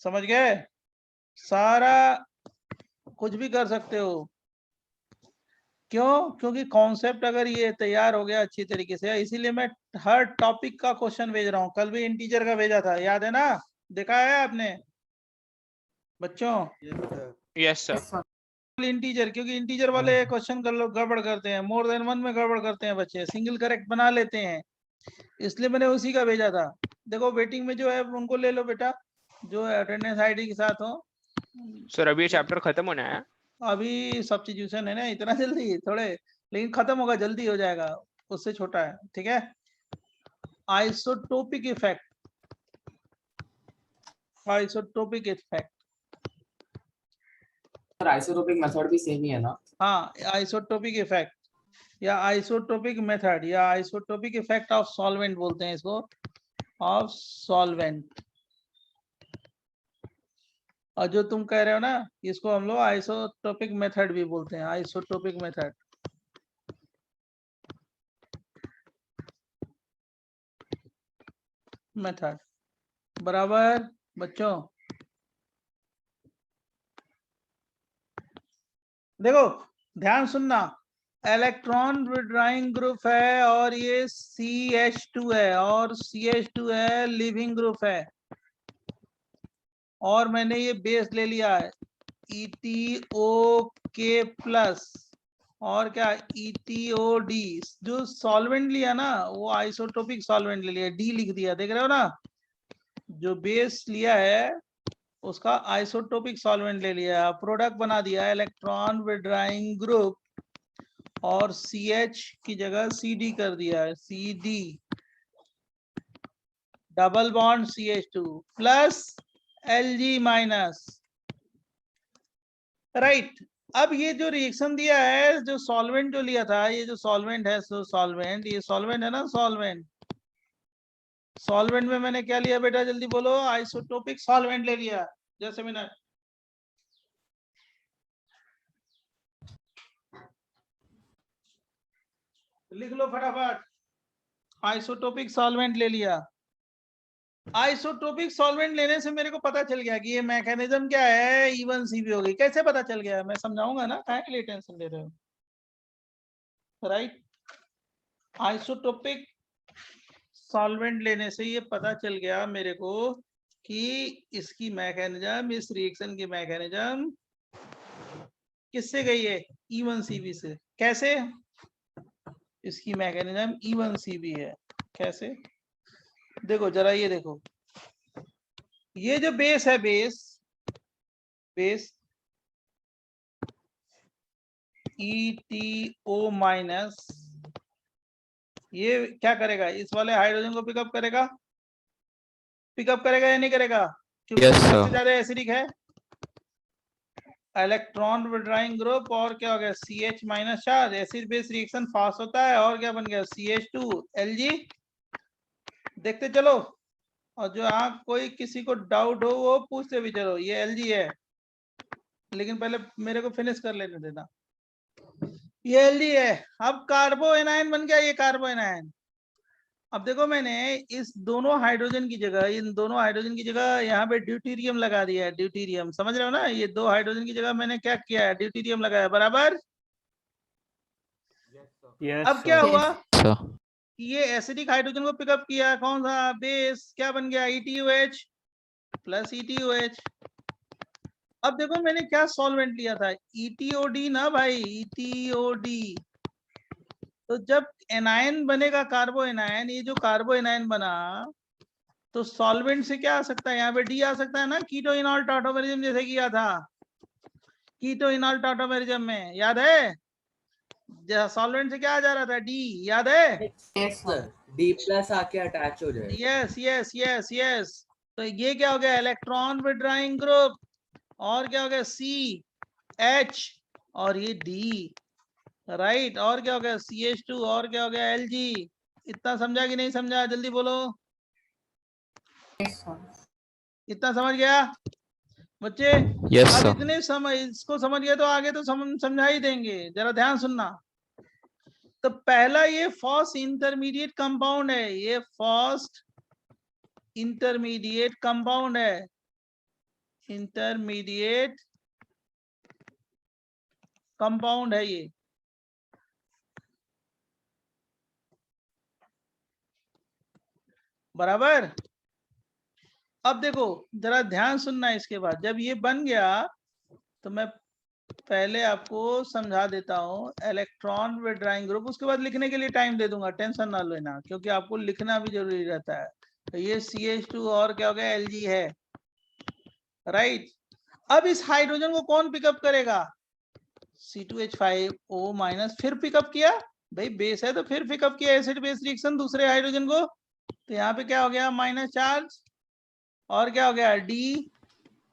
समझ गए? सारा कुछ भी कर सकते हो। क्यों? क्योंकि कॉन्सेप्ट अगर ये तैयार हो गया अच्छी तरीके से, इसीलिए मैं हर टॉपिक का क्वेश्चन भेज रहा हूँ। कल भी इंटीजर का भेजा था, याद है ना? देखा है आपने बच्चों? Yes sir. इंटीजर, क्योंकि इंटीजर वाले क्वेश्चन कर लो गड़बड़ करते हैं, मोर देन वन में गड़बड़ करते हैं बच्चे, सिंगल करेक्ट बना लेते हैं, इसलिए मैंने उसी का भेजा था। देखो वेटिंग में जो है उनको ले लो बेटा, जो अटेंडेंस आईडी के साथ हो। सर अभी ये चैप्टर खत्म होना है? अभी सब्स्टिट्यूशन है ना, इतना जल्दी थोड़े, लेकिन खत्म होगा, जल्दी हो जाएगा, उससे छोटा है। ठीक है, isotopic effect, isotopic effect. Sir isotopic method भी सेम ही है ना? हाँ, आइसोटोपिक इफेक्ट या आइसोटोपिक मेथड या आइसोटोपिक इफेक्ट ऑफ सॉल्वेंट बोलते हैं इसको, ऑफ सॉल्वेंट। और जो तुम कह रहे हो ना, इसको हम लोग आइसोटोपिक मेथड भी बोलते हैं, आइसोटोपिक मेथड। मेथड बराबर बच्चों? देखो ध्यान सुनना, इलेक्ट्रॉन विड्रॉइंग ग्रुप है और ये CH2 है, और CH2 है लिविंग ग्रुप है, और मैंने ये बेस ले लिया है ETOK प्लस, और क्या ETOD। जो सॉल्वेंट लिया ना वो आइसोटोपिक सॉल्वेंट ले लिया, D लिख दिया, देख रहे हो ना? जो बेस लिया है उसका आइसोटोपिक सॉल्वेंट ले लिया, प्रोडक्ट बना दिया इलेक्ट्रॉन विड्रॉइंग ग्रुप, और CH की जगह CD कर दिया है, CD, double bond CH2 plus Lg minus. Right, अब ये जो रिएक्शन दिया है, जो सॉल्वेंट जो लिया था, ये जो सॉल्वेंट है, सॉल्वेंट, ये सॉल्वेंट है ना, सॉल्वेंट। सॉल्वेंट में मैंने क्या लिया बेटा, जल्दी बोलो? आइसोटोपिक सॉल्वेंट ले लिया। जैसे मैंने लिख लो फटाफट, आइसोटोपिक सॉल्वेंट ले लिया। आइसोटोपिक सॉल्वेंट लेने से मेरे को पता चल गया कि ये मैकेनिज्म क्या है, E1CP हो गई। कैसे पता चल गया? मैं समझाऊंगा ना, काहे के लिए टेंशन ले रहे हो? राइट, आइसोटोपिक सॉल्वेंट लेने से ये पता चल गया मेरे को कि इसकी मैकेनिज्म, इस रिएक्शन की मैकेनिज्म किससे गई है? E1CP से। कैसे? इसकी मैकेनिज्म E1CP है। कैसे? देखो जरा, ये देखो, ये जो बेस है, बेस ETO माइनस, ये क्या करेगा? इस वाले हाइड्रोजन को पिकअप करेगा, पिकअप करेगा या नहीं करेगा? क्योंकि सबसे ज्यादा एसिडिक है। इलेक्ट्रॉन विड्रॉइंग ग्रुप, और क्या हो गया? CH minus charge, acid base reaction fast होता है, और क्या बन गया? CH2 Lg। देखते चलो, और जो आप कोई किसी को डाउट हो वो पूछते भी चलो। ये Lg है, लेकिन पहले मेरे को फिनिश कर लेने देना। ये Lg है, अब कार्बो एनायन बन गया, ये कार्बो एनायन। अब देखो मैंने इस दोनों हाइड्रोजन की जगह, इन दोनों हाइड्रोजन की जगह यहाँ पे ड्यूटीरियम लगा दिया है, ड्यूटीरियम, समझ रहे हो ना? ये दो हाइड्रोजन की जगह मैंने क्या किया है? ड्यूटीरियम लगाया, बराबर? अब क्या हुआ? ये एसिडिक हाइड्रोजन को पिकअप किया, कौन सा? बेस, क्या बन गया? ETOH plus ETOH। अब देखो मैंने क्या सॉल्वेंट लिया था? ETOD ना भाई, ETOD। तो जब एनायन बनेगा, कार्बो एनायन, ये जो कार्बो एनायन बना, तो सॉल्वेंट से क्या आ सकता है? यहाँ पे D आ सकता है ना, कीटो इनॉल टॉटोमेरिज्म जैसे किया था, कीटो इनॉल टॉटोमेरिज्म में, याद है? सॉल्वेंट से क्या आ जा रहा था? D, याद है? यस सर, D प्लस आके अटैच हो जाएगा। Yes yes yes yes. तो ये क्या हो गया? इलेक्ट्रॉन विड्रॉइंग ग्रुप, और क्या हो गया? CH, और ये D, राइट। और क्या हो गया? CH2, और क्या हो गया? Lg। इतना समझा कि नहीं समझा? जल्दी बोलो। इतना समझ गया बच्चे? अब इतने इसको समझ गए तो आगे तो समझा ही देंगे। जरा ध्यान सुनना। तो पहला ये फर्स्ट इंटरमीडिएट कंपाउंड है, ये फर्स्ट इंटरमीडिएट कंपाउंड है, इंटरमीडिएट कंपाउंड है ये। बराबर। अब देखो जरा ध्यान सुनना, इसके बाद जब ये बन गया तो मैं पहले आपको समझा देता हूँ इलेक्ट्रॉन विड्राइंग ग्रुप, उसके बाद लिखने के लिए टाइम दे दूंगा, टेंशन ना लेना, क्योंकि आपको लिखना भी जरूरी रहता है। तो ये CH2 और क्या हो गया, Lg है, राइट। अब इस हाइड्रोजन को कौन पिकअप करेगा, C2H5O माइनस, फिर पिकअप किया, भाई बेस है तो फिर पिकअप किया एसिड बेस रिएक्शन दूसरे हाइड्रोजन को, तो यहाँ पे क्या हो गया माइनस चार्ज, और क्या हो गया D,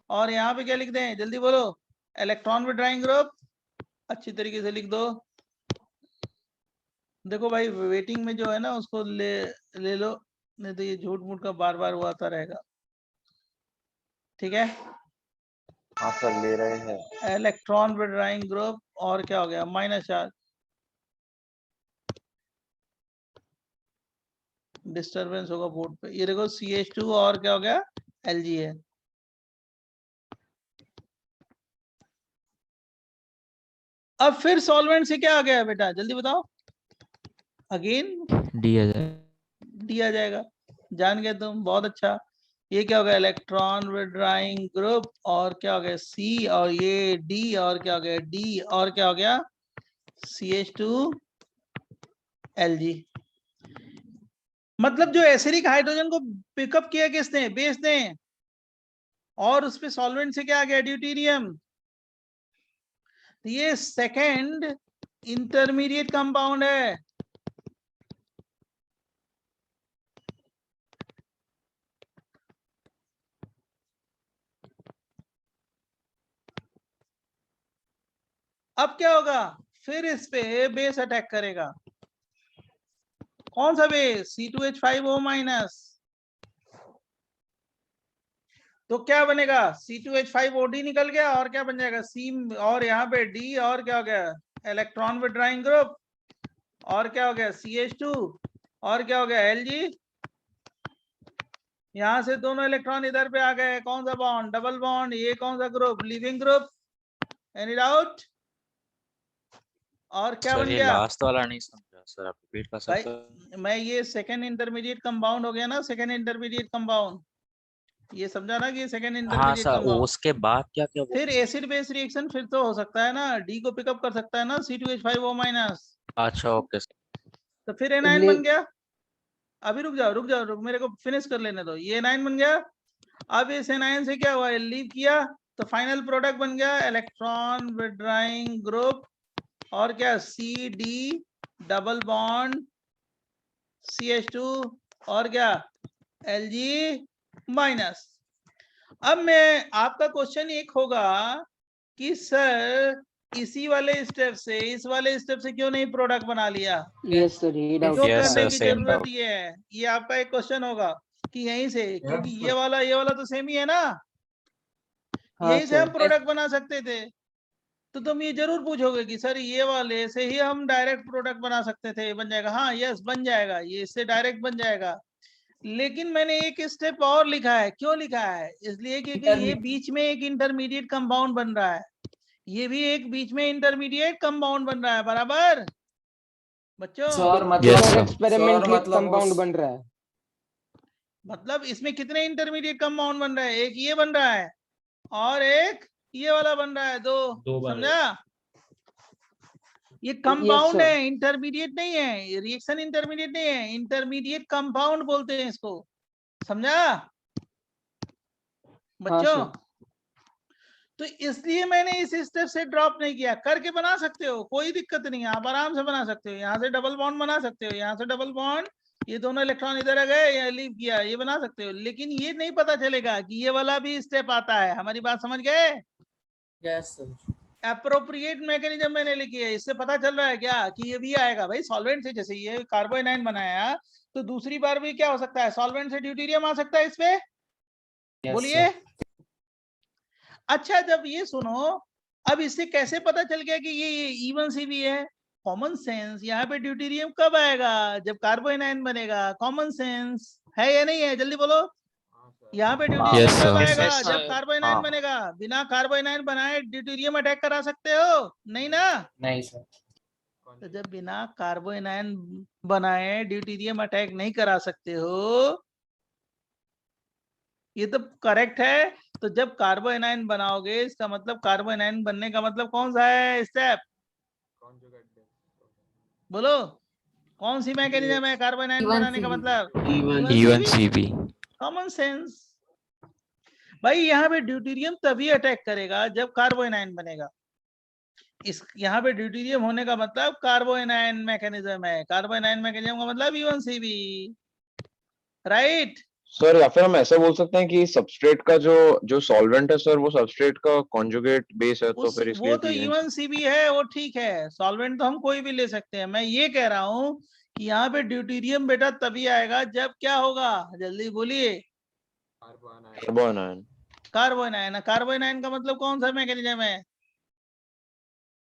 और यहाँ पे क्या लिख दें जल्दी बोलो, इलेक्ट्रॉन विड्राइंग ग्रुप, अच्छी तरीके से लिख दो। देखो भाई वेटिंग में जो है ना उसको ले लो, नहीं तो ये झूठ मूठ का बार बार वो आता रहेगा, ठीक है। हाँ सर ले रहे हैं। इलेक्ट्रॉन विड्राइंग ग्रुप, और क्या हो गया माइनस चार्ज, डिस्टरबेंस होगा बोर्ड पे, ये देखो CH2 और क्या हो गया Lg है। अब फिर सॉल्वेंट से क्या आ गया बेटा जल्दी बताओ, अगेन डी आ जाएगा, जान गए तुम, बहुत अच्छा। ये क्या हो गया इलेक्ट्रॉन विड्राइंग ग्रुप, और क्या हो गया C, और ये D, और क्या हो गया D, और क्या हो गया CH2 Lg। मतलब जो एसिडिक हाइड्रोजन को पिकअप किया किसने, बेस ने, और उसपे सॉल्वेंट से क्या आ गया ड्यूटेरियम, ये सेकंड इंटरमीडिएट कंपाउंड है। अब क्या होगा, फिर इस पे बेस अटैक करेगा, कौन सा बेस C2H5O माइनस, तो क्या बनेगा C2H5OD निकल गया, और क्या बन जाएगा C, और यहाँ पे D, और क्या हो गया इलेक्ट्रॉन विड्राइंग ग्रुप, और क्या हो गया CH2, और क्या हो गया Lg, यहां से दोनों इलेक्ट्रॉन इधर पे आ गए, कौन सा बॉन्ड, डबल बॉन्ड, ये कौन सा group, leaving group, any doubt, और क्या बन गया लास्ट वाला नहीं समझा सर, आप रिपीट कर सकते हो? भाई मैं ये सेकंड इंटरमीडिएट कंपाउंड हो गया ना, सेकंड इंटरमीडिएट कंपाउंड, ये समझा ना कि ये सेकंड हाँ इंटरमीडिएट सर, कंपाउंड, उसके बाद क्या क्या फिर एसिड बेस रिएक्शन फिर तो हो सकता है ना, D को पिकअप कर सकता है ना C2H5O माइनस, अच्छा ओके सर। तो फिर एनाइन बन गया। अभी रुक जाओ मेरे को फिनिश कर लेने दो, ये एनाइन बन गया। अब इस एनाइन से क्या हुआ, लीव किया, तो फाइनल प्रोडक्ट बन गया इलेक्ट्रॉन विड्राइंग ग्रुप, और क्या CD डबल बॉन्ड CH2, और क्या Lg माइनस। अब मैं आपका क्वेश्चन एक होगा कि सर इसी वाले स्टेप से, इस वाले स्टेप से क्यों नहीं प्रोडक्ट बना लिया, यस सर, ये डाउट क्यों Yes, करने sir, की same जरूरत doubt. ये है, ये आपका एक क्वेश्चन होगा कि यहीं से, क्योंकि ये वाला तो सेम ही है ना, हाँ यही से हम सर, प्रोडक्ट बना सकते थे। तो तुम ये जरूर पूछोगे कि सर ये वाले से ही हम डायरेक्ट प्रोडक्ट बना सकते थे, बन जाएगा, हाँ यस बन जाएगा, ये इससे डायरेक्ट बन जाएगा, लेकिन मैंने एक स्टेप और लिखा है, क्यों लिखा है, इसलिए क्योंकि ये बीच में एक इंटरमीडिएट कंपाउंड बन रहा है, ये भी एक बीच में इंटरमीडिएट कंपाउंड बन रहा है, बराबर बच्चों। Sir Yes, sir sir. Experimentally मतलब कंपाउंड बन रहा है। मतलब इसमें कितने इंटरमीडिएट कंपाउंड बन रहे हैं, एक ये बन रहा है और एक ये वाला बन रहा है, दो समझा, ये कंपाउंड sir. है, इंटरमीडिएट नहीं है, रिएक्शन इंटरमीडिएट नहीं है, इंटरमीडिएट कंपाउंड बोलते हैं इसको, समझा बच्चों। हाँ, तो इसलिए मैंने इस स्टेप से ड्रॉप नहीं किया, करके बना सकते हो, कोई दिक्कत नहीं है, आप आराम से बना सकते हो, यहाँ से डबल बॉन्ड बना सकते हो, यहाँ से डबल बॉन्ड, ये दोनों इलेक्ट्रॉन इधर आ गए या लीव किया, ये बना सकते हो, लेकिन ये नहीं पता चलेगा कि ये वाला भी स्टेप आता है, हमारी बात समझ गए। Yes sir. अप्रोप्रिएट मैकेनिज्म मैंने लिखी है, इससे पता चल रहा है क्या कि ये भी आएगा भाई सॉल्वेंट से, जैसे ये कार्बोनाइन बनाया तो दूसरी बार भी क्या हो सकता है, सॉल्वेंट से ड्यूटेरियम आ सकता है इसपे, बोलिए। अच्छा जब ये सुनो, अब इससे कैसे पता चल गया कि ये इवन सी भी है, कॉमन सेंस, यहाँ पे ड्यूटेरियम कब आएगा, जब कार्बोनाइन बनेगा, कॉमन सेंस है या नहीं है, जल्दी बोलो, यहाँ पे हाँ, ड्यूटेरियम yes, कब sir. आएगा? Yes, जब sir. कार्बोनाइन हाँ। बनेगा। बिना कार्बोनाइन बनाए ड्यूटेरियम अटैक करा सकते हो? नहीं ना। नहीं सर। तो जब बिना कार्बोनाइन बनाए ड्यूटेरियम अटैक नहीं करा सकते हो, ये तो करेक्ट है। तो जब कार्बोनाइन बनाओगे, इसका मतलब कार्बोनाइन बनने का मतलब कौन सा है स्टेप? बोलो, कौन सी मैकेनिज्म है कार्बोनाइन बनाने का मतलब? Even CB. Common sense. भाई यहाँ पे ड्यूटेरियम तभी अटैक करेगा जब कार्बोनाइन बनेगा। इस यहाँ पे ड्यूटेरियम होने का मतलब कार्बोनाइन मैकेनिज्म है। कार्बोनाइन मैकेनिज्म का मतलब E1CB, राइट? सर या फिर हम ऐसा बोल सकते हैं कि सबस्ट्रेट का जो सॉल्वेंट है सर, वो सबस्ट्रेट का कॉन्जुगेट बेस है, तो फिर वो इसलिए तो E1CB है, वो ठीक है। सॉल्वेंट तो हम कोई भी ले सकते हैं। मैं ये कह रहा हूँ कि यहाँ पे ड्यूटेरियम बेटा तभी आएगा जब क्या होगा, जल्दी बोलिए। कार्बोनाइन। कार्बोनाइन। कार्बोनाइन का मतलब कौन सा मैकेनिज्म है?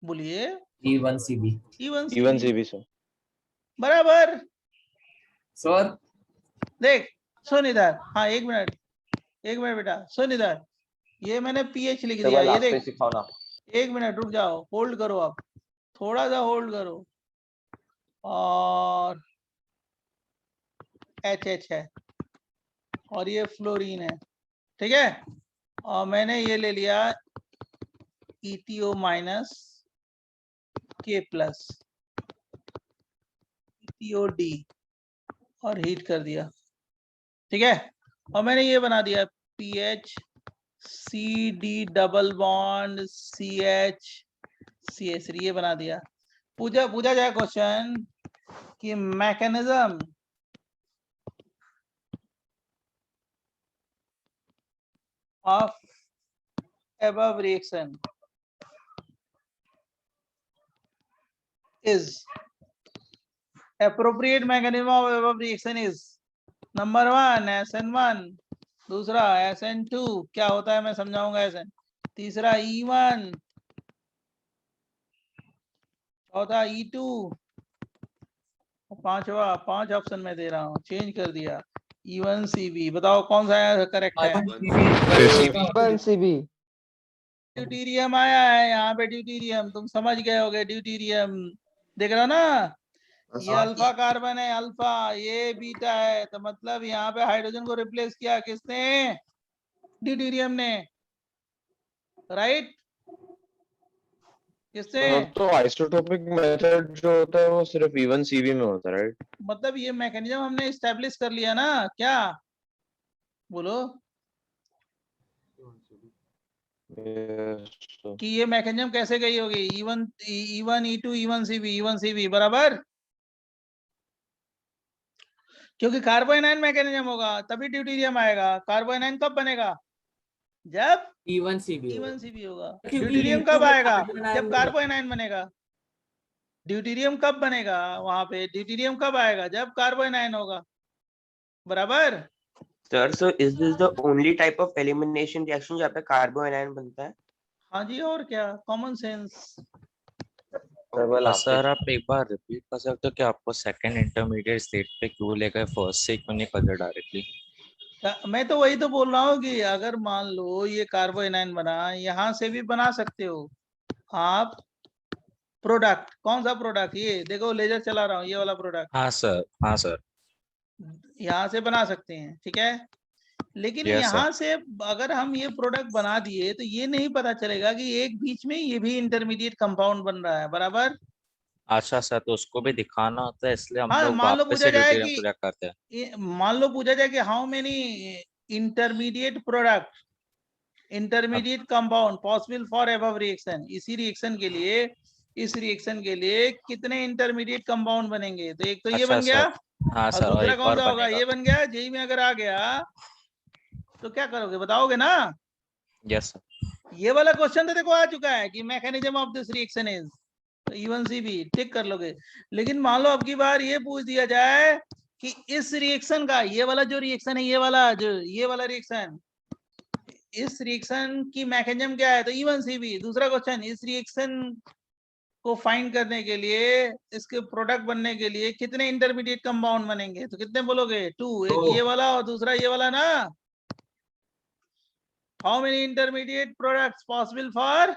बोलिए। E1CB E1CB sir. बराबर। सर। देख सुन इधर, हाँ एक मिनट बेटा, सुन इधर। ये मैंने PH लिख दिया, ये देख। सिखाओ ना। एक मिनट रुक जाओ, होल्ड करो, आप थोड़ा सा होल्ड करो। और HH है और ये फ्लोरीन है, ठीक है। और मैंने ये ले लिया ETO minus K plus ETOD और हीट कर दिया, ठीक है। और मैंने ये बना दिया PH CD double bond CH CH3, ये बना दिया। पूछा जाए क्वेश्चन कि mechanism of above reaction is appropriate mechanism of above reaction is number 1 SN1, दूसरा SN2 क्या होता है मैं समझाऊंगा SN, तीसरा E1, चौथा E2, पांचवा 5 ऑप्शन में दे रहा हूँ, चेंज कर दिया E1CB। बताओ कौन सा करेक्ट है? E1CB। ड्यूटेरियम आया है यहाँ पे, ड्यूटेरियम तुम समझ गए होगे। ड्यूटेरियम देख रहे हो ना, ये अल्फा कार्बन है, अल्फा, ये बीटा है, तो मतलब यहाँ पे हाइड्रोजन को रिप्लेस किया किसने? ड्यूटेरियम ने, राइट? किसने? तो आइसोटोपिक मेथड जो होता है वो सिर्फ E1CB में होता है, राइट? मतलब ये मैकेनिज्म हमने एस्टेब्लिश कर लिया ना, क्या बोलो कि ये मैकेनिज्म कैसे गई होगी? E1 E2 E1CB बराबर। क्योंकि कार्बोनाइन मैकेनिज्म होगा तभी ड्यूटेरियम आएगा। कार्बोनाइन कब बनेगा? जब E1CB होगा। ड्यूटेरियम कब आएगा? जब कार्बोनाइन बनेगा। ड्यूटेरियम कब बनेगा वहां पे? ड्यूटेरियम कब आएगा? जब कार्बोनाइन होगा, बराबर। Sir, so is this the only type of elimination reaction जहाँ पे कार्बोनाइन बनता है? हाँ जी, और क्या, कॉमन सेंस। सर आप एक बार रिपीट कर सकते हो कि आपको सेकंड इंटरमीडिएट स्टेट पे क्यों ले गए, फर्स्ट से क्यों नहीं कर दिया डायरेक्टली? मैं तो वही तो बोल रहा हूँ कि अगर मान लो ये कार्बोनाइन बना, यहाँ से भी बना सकते हो आप प्रोडक्ट। कौन सा प्रोडक्ट? ये देखो लेजर चला रहा हूँ, ये वाला प्रोडक्ट। हाँ सर, हाँ सर। यहाँ से बना सकते हैं, ठीक है। लेकिन Yes, यहाँ से अगर हम ये प्रोडक्ट बना दिए तो ये नहीं पता चलेगा कि एक बीच में ये भी इंटरमीडिएट कंपाउंड बन रहा है, बराबर। अच्छा सर, तो उसको भी दिखाना होता है, इसलिए हम हाँ, लोग मान लो वापस पूछा से जाए ड्यूटेरियम कि प्रोजेक्ट करते हैं। मान लो पूछा जाए कि how many intermediate product, intermediate compound possible for above reaction. इसी रिएक्शन के लिए, इस रिएक्शन के लिए कितने इंटरमीडिएट कंपाउंड बनेंगे? तो एक तो ये अच्छा बन गया, हाँ और सर, और दूसरा एक कौन और सा होगा? बनेगा। ये बन गया। जेई में अगर आ गया तो क्या करोगे, बताओगे ना? Yes sir. ये वाला क्वेश्चन तो देखो आ चुका है कि mechanism of this reaction is, तो E1CB टिक कर लोगे। लेकिन मान लो अब की बार ये पूछ दिया जाए कि इस रिएक्शन का, ये वाला जो रिएक्शन है, ये वाला रिएक्शन, इस रिएक्शन की मैकेनिज्म क्या है? तो E1CB। दूसरा क्वेश्चन, इस रिएक्शन को फाइंड करने के लिए, इसके प्रोडक्ट बनने के लिए कितने इंटरमीडिएट कंपाउंड बनेंगे? तो कितने बोलोगे? 2। एक ये वाला और दूसरा ये वाला ना, how many intermediate products possible for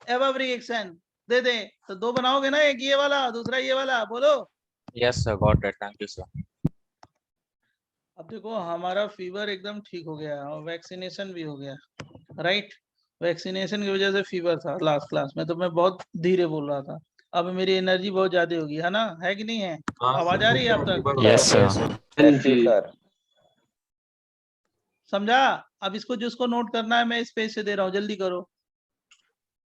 above reaction? दे दे तो दो बनाओगे ना, एक ये वाला दूसरा ये वाला, बोलो। Yes, sir. Got it. Thank you, sir. अब देखो हमारा फीवर एकदम ठीक हो गया और वैक्सीनेशन भी हो गया, राइट? वैक्सीनेशन की वजह से फीवर था लास्ट क्लास में, तो मैं बहुत धीरे बोल रहा था। अब मेरी एनर्जी बहुत ज्यादा होगी, है ना? है कि नहीं है? आवाज आ रही है अब तक? Yes, sir. सर समझा? अब इसको जिसको नोट करना है मैं इस पेज से दे रहा हूँ, जल्दी करो।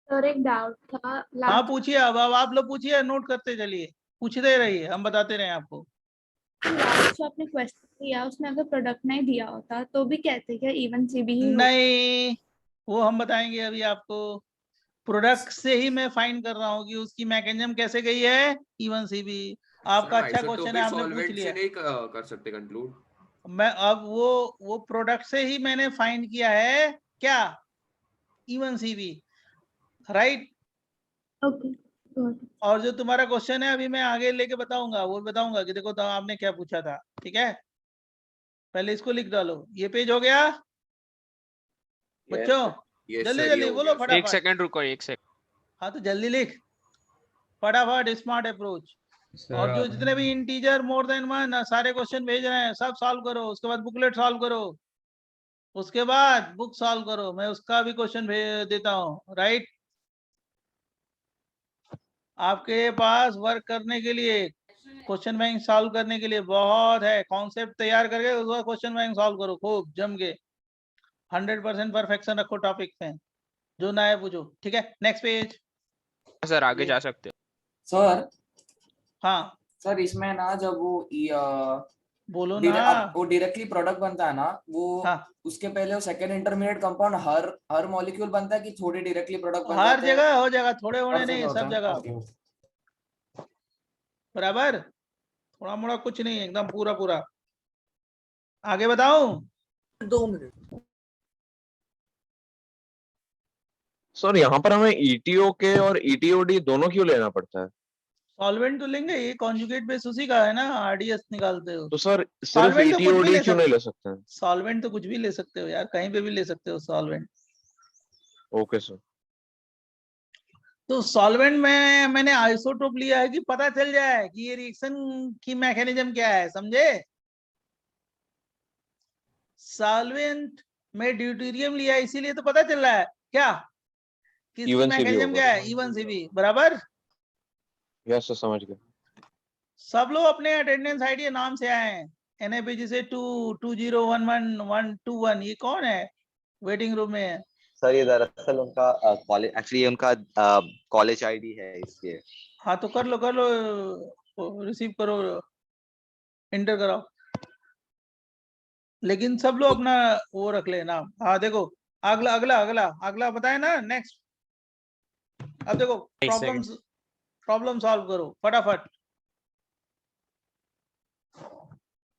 सर एक डाउट था हाँ लास्ट पूछिए, अब आप लोग पूछिए, नोट करते चलिए, पूछते रहिए, हम बताते रहे आपको। जो आपने क्वेश्चन दिया उसमें अगर प्रोडक्ट नहीं दिया होता तो भी कहते क्या इवन सीबी ही होता? नहीं, वो हम बताएंगे अभी आपको। प्रोडक्ट से ही मैं फाइंड कर रहा हूँ कि उसकी मैकेनिज्म कैसे गई है, इवन सीबी। आपका अच्छा क्वेश्चन है, आपने पूछ लिया। नहीं कर सकते कंक्लूड। मैं अब वो प्रोडक्ट से ही मैंने फाइंड किया है क्या, इवन सीबी, राइट? ओके और जो तुम्हारा क्वेश्चन है अभी मैं आगे लेके बताऊंगा, वो बताऊंगा कि देखो तो आपने क्या पूछा था, ठीक है? पहले इसको लिख डालो। ये पेज हो गया बच्चों? जल्दी जल्दी बोलो एक फटाफट। सेकंड रुको, एक सेकंड। हाँ तो जल्दी लिख फटाफट, स्मार्ट अप्रोच। और जो जितने भी इंटीजर मोर देन वन सारे क्वेश्चन भेज रहे हैं सब सॉल्व करो, उसके बाद बुकलेट सॉल्व करो, उसके बाद बुक सॉल्व करो, मैं उसका भी क्वेश्चन भेज देता हूँ, राइट? आपके पास वर्क करने के लिए, क्वेश्चन बैंक सॉल्व करने के लिए बहुत है। कॉन्सेप्ट तैयार करके उसका क्वेश्चन बैंक सॉल्व करो खूब जम के, 100% परफेक्शन रखो टॉपिक में, जो ना है पूछो, ठीक है? Next page. सर आगे जा सकते हो। सर हाँ सर इसमें ना जब वो बोलो ना। वो डायरेक्टली प्रोडक्ट बनता है ना वो, हाँ उसके पहले वो सेकंड इंटरमीडिएट कंपाउंड हर मॉलिक्यूल बनता है कि थोड़े डायरेक्टली प्रोडक्ट बन हर जाते हैं? जगह हो जाएगा, थोड़े होने हर नहीं, जगह सब होता है? जगह ओके। बराबर, थोड़ा मोड़ा कुछ नहीं, एकदम पूरा पूरा। आगे बताऊं? 2 मिनट। सर यहाँ पर हमें ईटीओ के और ईटीओडी दोनों क्यों लेना पड़ता है? सॉल्वेंट तो लेंगे, ये कॉन्जुगेट बेस उसी का है ना, आरडीएस निकालते हो। तो सर सिर्फ सॉल्वेंट तो कुछ भी ईटीओडी ले क्यों नहीं ले सकते हैं? सॉल्वेंट तो कुछ भी ले सकते हो यार, कहीं पे भी ले सकते हो सॉल्वेंट। Okay sir. तो सॉल्वेंट में मैंने आइसोटोप लिया है कि पता चल जाए कि ये रिएक्शन की मैकेनिज्म क्या है, समझे? सॉल्वेंट में ड्यूटेरियम लिया है इसीलिए तो पता चल रहा है क्या कि इसकी मैकेनिज्म क्या है, इवन सीबी, बराबर? यस सर, समझ गए। सब लोग अपने अटेंडेंस आईडी नाम से आए हैं, एनएपीजी से 2201121, ये कौन है वेटिंग रूम में है? सर ये दरअसल उनका कॉलेज, एक्चुअली उनका कॉलेज आईडी है इसलिए। हाँ तो कर लो रिसीव करो, एंटर कराओ, लेकिन सब लोग अपना वो रख ले नाम। हाँ देखो अगला अगला अगला अगला बताए ना, नेक्स्ट। अब देखो प्रॉब्लम सॉल्व करो फटाफट।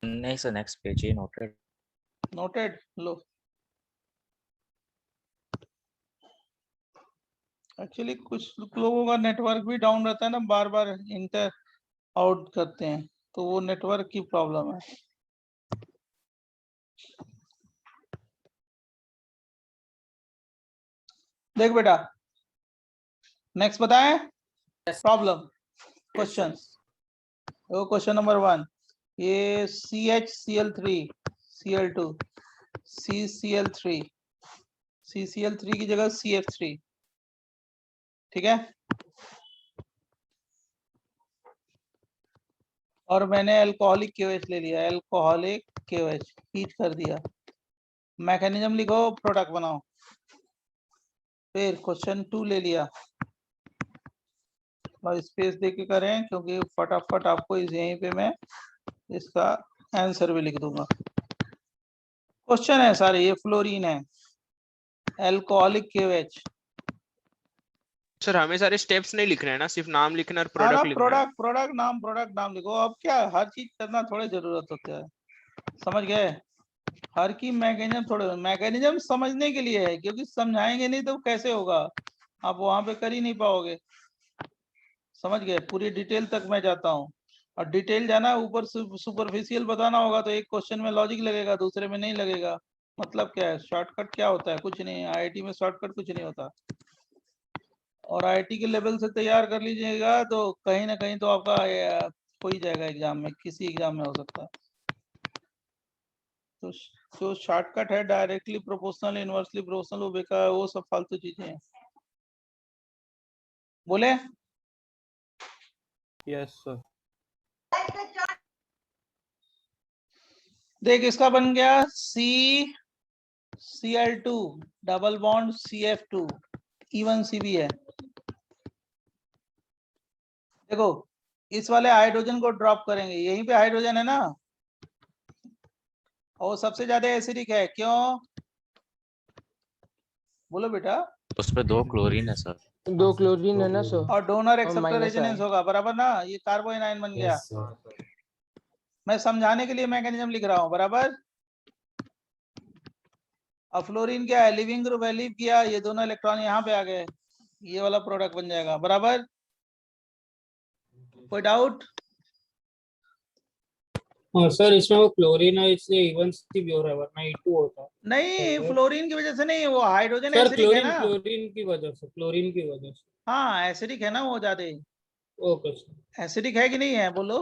नहीं sir, next page he noted low. Actually कुछ लोगों का नेटवर्क भी डाउन रहता है ना, बार बार इंटर आउट करते हैं, तो वो नेटवर्क की प्रॉब्लम है। देख बेटा, नेक्स्ट बताएं प्रॉब्लम क्वेश्चन। क्वेश्चन नंबर 1, ये CHCl3 Cl2 CCl3 CCl3 की जगह CF3, ठीक है? और मैंने अल्कोहलिक KOH ले लिया, अल्कोहलिक KOH हीट कर दिया। मैकेनिज्म लिखो, प्रोडक्ट बनाओ। फिर क्वेश्चन 2 ले लिया और स्पेस देके करें क्योंकि फटाफट आपको यहीं पे मैं इसका आंसर भी लिख दूंगा। क्वेश्चन है सारे, ये फ्लोरीन है, अल्कोहलिक KOH। सर हमें सारे स्टेप्स नहीं लिखने हैं ना, सिर्फ नाम लिखना और प्रोडक्ट लिखना है। प्रोडक्ट नाम लिखो। अब क्या हर चीज करना थोड़ी जरूरत होती है, समझ गए? हर की मैकेनिज्म थोड़े, मैकेनिज्म समझने के लिए है, क्योंकि समझाएंगे नहीं तो कैसे होगा, आप वहां पे कर ही नहीं पाओगे, समझ गए? पूरी डिटेल तक मैं जाता हूँ, और डिटेल जाना ऊपर सुपरफिशियल बताना होगा तो एक क्वेश्चन में लॉजिक लगेगा, दूसरे में नहीं लगेगा। मतलब क्या है? शॉर्टकट क्या होता है? कुछ नहीं। आईआईटी में शॉर्टकट कुछ नहीं होता। और आईआईटी के लेवल से तैयार कर लीजिएगा तो कहीं ना कहीं तो आपका हो ही जाएगा एग्जाम में, किसी एग्जाम में हो सकता है। तो जो शॉर्टकट है डायरेक्टली प्रोपोर्शनल, इनवर्सली प्रोपोर्शनल, वो बेकार, वो सब फालतू चीजें हैं। बोले? Yes sir. देख इसका बन गया Cl2 double bond CF2 E1CB है। देखो इस वाले हाइड्रोजन को ड्रॉप करेंगे, यहीं पे हाइड्रोजन है ना, और सबसे ज्यादा एसिडिक है। क्यों? बोलो बेटा। उस पे 2 क्लोरीन है सर। 2 क्लोरीन है ना सर, और डोनर एक्सेप्टर माइनस रेजोनेंस होगा, बराबर ना? ये कार्बोनाइन बन गया। मैं समझाने के लिए मैकेनिज्म लिख रहा हूँ, बराबर। अब फ्लोरीन क्या है? लिविंग ग्रुप है, लीव किया, ये दोनों इलेक्ट्रॉन यहाँ पे आ गए, ये वाला प्रोडक्ट बन जाएगा, बराबर। कोई डाउट? सर इसमें वो क्लोरीन है इसलिए E1CB हो रहा है, वरना E2 होता। नहीं, फ्लोरीन की वजह से नहीं, वो हाइड्रोजन सर एसिडिक है क्लोरीन ना। क्लोरीन की वजह से, क्लोरीन की वजह से। हाँ एसिडिक है ना वो ज्यादा। Okay sir. एसिडिक है कि नहीं है? बोलो।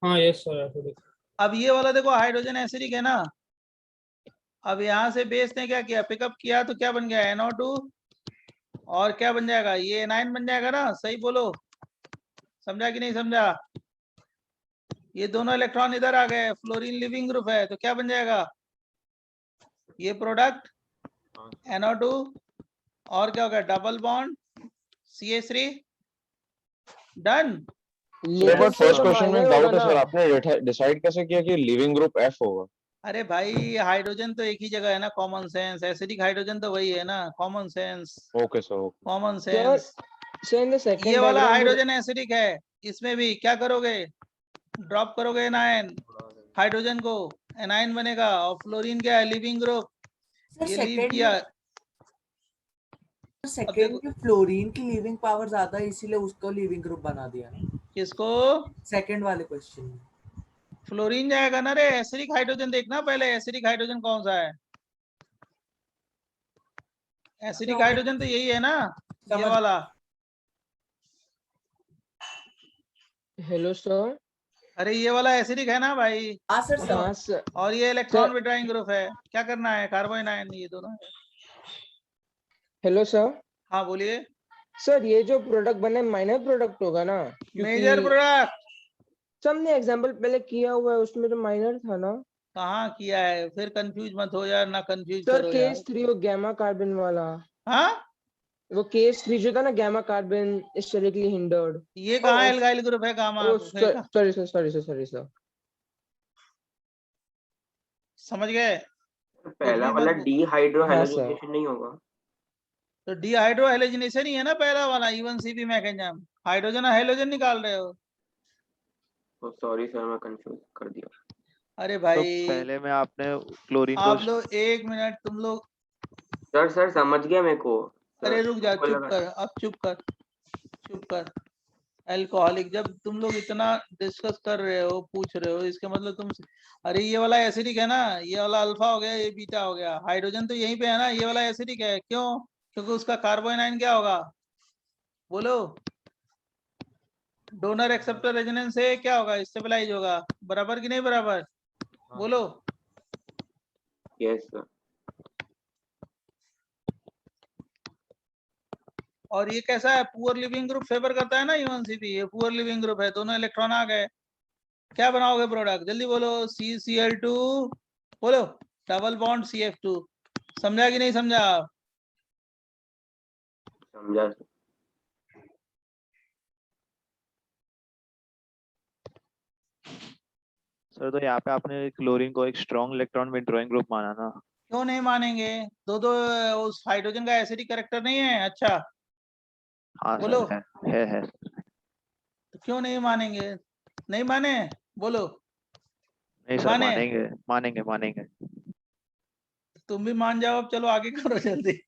हाँ यस सर, ऐसे अब ये वाला देखो हाइड्रोजन एसिडिक है ना। अब यहाँ से बेस ने क्या किया? पिकअप किया, तो क्या बन गया? NO2। और क्या बन जाएगा? ये एनाइन बन जाएगा ना, सही बोलो। समझा कि नहीं समझा? ये दोनों इलेक्ट्रॉन इधर आ गए, फ्लोरीन लिविंग ग्रुप है, तो क्या बन जाएगा? ये प्रोडक्ट NO2 और क्या हो गया? Double bond CH3। Done. But first question में डाउट है सर, आपने डिसाइड कैसे किया कि लिविंग ग्रुप F होगा? अरे भाई हाइड्रोजन तो एक ही जगह है ना, कॉमन सेंस। एसिडिक हाइड्रोजन तो वही है ना, common sense. Okay sir, common sense. ये वाला हाइड्रोजन एसिडिक है, इसमें भी क्या करोगे? ड्रॉप करोगे एनायन, हाइड्रोजन को, एनायन बनेगा। और फ्लोरीन क्या है? लिविंग ग्रुप, ये लीव किया। सेकंड की फ्लोरीन की लिविंग पावर ज्यादा है, इसीलिए उसको लिविंग ग्रुप बना दिया ना। किसको? सेकंड वाले क्वेश्चन में फ्लोरीन जाएगा ना रे। एसिडिक हाइड्रोजन देखना पहले, एसिडिक हाइड्रोजन कौन सा है? एसिडिक हाइड्रोजन तो यही है ना, ये वाला। Hello sir. अरे ये वाला एसिडिक है ना भाई। हाँ सर। और ये इलेक्ट्रॉन विड्रॉइंग ग्रुप है। क्या करना है? कार्बोनाइन, ये दोनों है। Hello sir. हाँ बोलिए। सर ये जो प्रोडक्ट बने माइनर प्रोडक्ट होगा ना? Major product. सबने एग्जांपल पहले किया हुआ है, उसमें तो माइनर था ना। कहाँ किया है? फिर कंफ्यूज मत हो यार, ना कंफ्यूज सर करो यार। केस 3 वो गैमा कार्बन वाला। हाँ वो केस 3 जो था ना, गैमा कार्बन स्टेरिकली हिंडर्ड। ये कहाँ एल्गाइल ग्रुप है? गामा। Sorry sir. समझ गए? पहला वाला डीहाइड्रो हैलोजिनेशन नहीं होगा? तो डीहाइड्रो हैलोजिनेशन ही है ना पहला वाला, E1CB मैकेनिज्म। हाइड्रोजन और हैलोजन निकाल रहे हो। सॉरी सर, मैं कंफ्यूज कर दिया। अरे भाई तो पहले में आपने क्लोरीन को आप लोग, एक मिनट तुम लोग। सर समझ गया मेरे को। अरे रुक जा, चुप कर, अब चुप कर। अल्कोहलिक, जब तुम लोग इतना डिस्कस कर रहे हो, पूछ रहे हो, इसका मतलब तुम, अरे ये वाला एसिडिक है ना, ये वाला अल्फा हो गया, ये बीटा हो गया। हाइड्रोजन तो यहीं पे है ना, ये वाला एसिडिक है। क्यों? क्योंकि उसका कार्बोनाइन क्या होगा? बोलो। डोनर एक्सेप्टर रेजोनेंस से क्या होगा? स्टेबलाइज होगा, बराबर कि नहीं बराबर? बोलो। Yes sir. और ये कैसा है? पुअर लिविंग ग्रुप फेवर करता है ना E1CB, ये पुअर लिविंग ग्रुप है, दोनों इलेक्ट्रॉन आ गए। क्या बनाओगे प्रोडक्ट? जल्दी बोलो। CCl2, बोलो, डबल बॉन्ड CF2। समझा कि नहीं समझा? समझा। सर तो यहाँ पे आपने क्लोरीन को एक स्ट्रॉन्ग इलेक्ट्रॉन विथड्रॉइंग ग्रुप माना ना? क्यों नहीं मानेंगे? दो उस हाइड्रोजन का एसिडिक कैरेक्टर नहीं है? अच्छा हाँ बोलो। सर है। तो क्यों नहीं मानेंगे? नहीं माने? बोलो। नहीं सर, मानेंगे। तुम भी मान जाओ। अब चलो आगे करो जल्दी।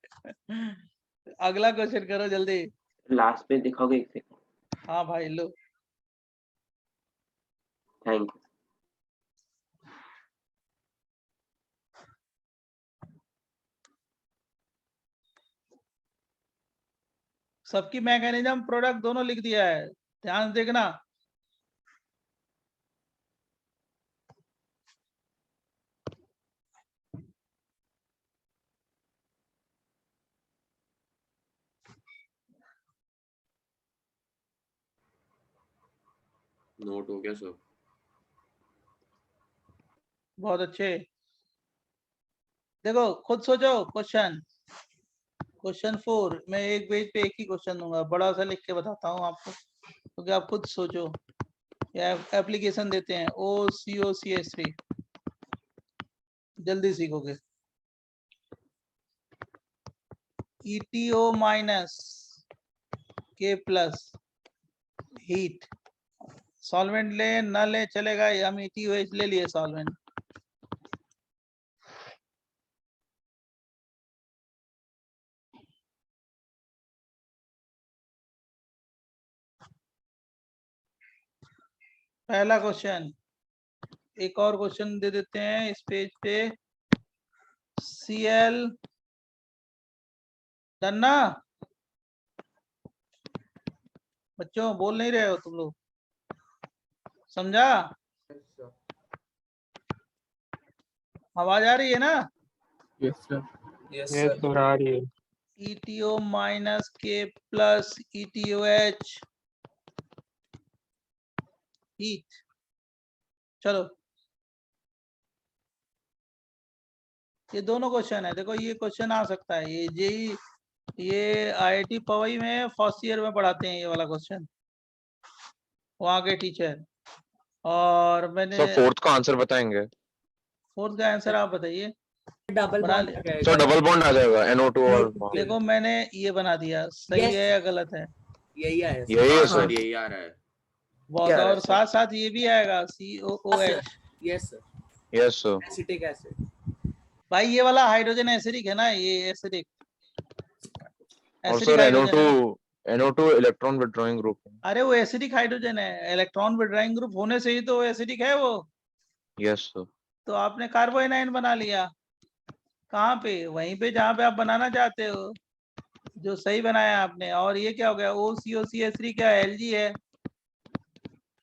अगला क्वेश्चन करो जल्दी। लास्ट पे दिखाओगे? एक सेकंड। हाँ भाई लो। Thank you. सबकी मैकेनिज्म प्रोडक्ट दोनों लिख दिया है, ध्यान से देखना। नोट हो गया सब। बहुत अच्छे। देखो खुद सोचो क्वेश्चन 4 मैं एक पेज पे एक ही क्वेश्चन दूंगा, बड़ा सा लिख के बताता हूँ आपको, क्योंकि आप खुद सोचो। या एप्लीकेशन देते हैं OCOCH3, जल्दी सीखोगे। ETO minus K plus heat, solvent ले न ले चलेगा, हम ETOH ले लिए सॉल्वेंट। पहला क्वेश्चन, एक और क्वेश्चन दे देते हैं इस पेज पे। Cl डन ना? बच्चों बोल नहीं रहे हो तुम लोग, समझा? आवाज आ रही है ना? Yes sir. Yes yes sir आ रही है। ETO minus K plus ETOH heat. चलो ये दोनों क्वेश्चन है, देखो ये क्वेश्चन आ सकता है, ये जेई, ये IIT पवई में फर्स्ट ईयर में पढ़ाते हैं ये वाला क्वेश्चन, वहाँ के टीचर। और मैंने सर फोर्थ का आंसर बताएंगे? फोर्थ का आंसर आप बताइए। डबल बना बॉन्ड लिया? सर डबल बॉन्ड आ जाएगा NO2 और देखो मैंने ये बना दिया, सही है या गलत है? यही है यही है हाँ सर। सर यही आ रहा है। बहुत, क्या और है, साथ साथ ये भी आएगा COOH। Yes sir, yes sir. Acetic acid. भाई ये वाला हाइड्रोजन एसिडिक है ना, ये एसिडिक, और एसिडिक सर हाइड्रोजन है। NO2 electron withdrawing group. अरे वो एसिडिक हाइड्रोजन है, इलेक्ट्रॉन विड्रॉइंग ग्रुप होने से ही तो एसिडिक है वो। Yes sir. तो आपने कार्बोनाइन बना लिया, कहाँ पे? वहीं पे जहाँ पे आप बनाना चाहते हो, जो सही बनाया आपने। और ये क्या हो गया? OCOCH3 क्या Lg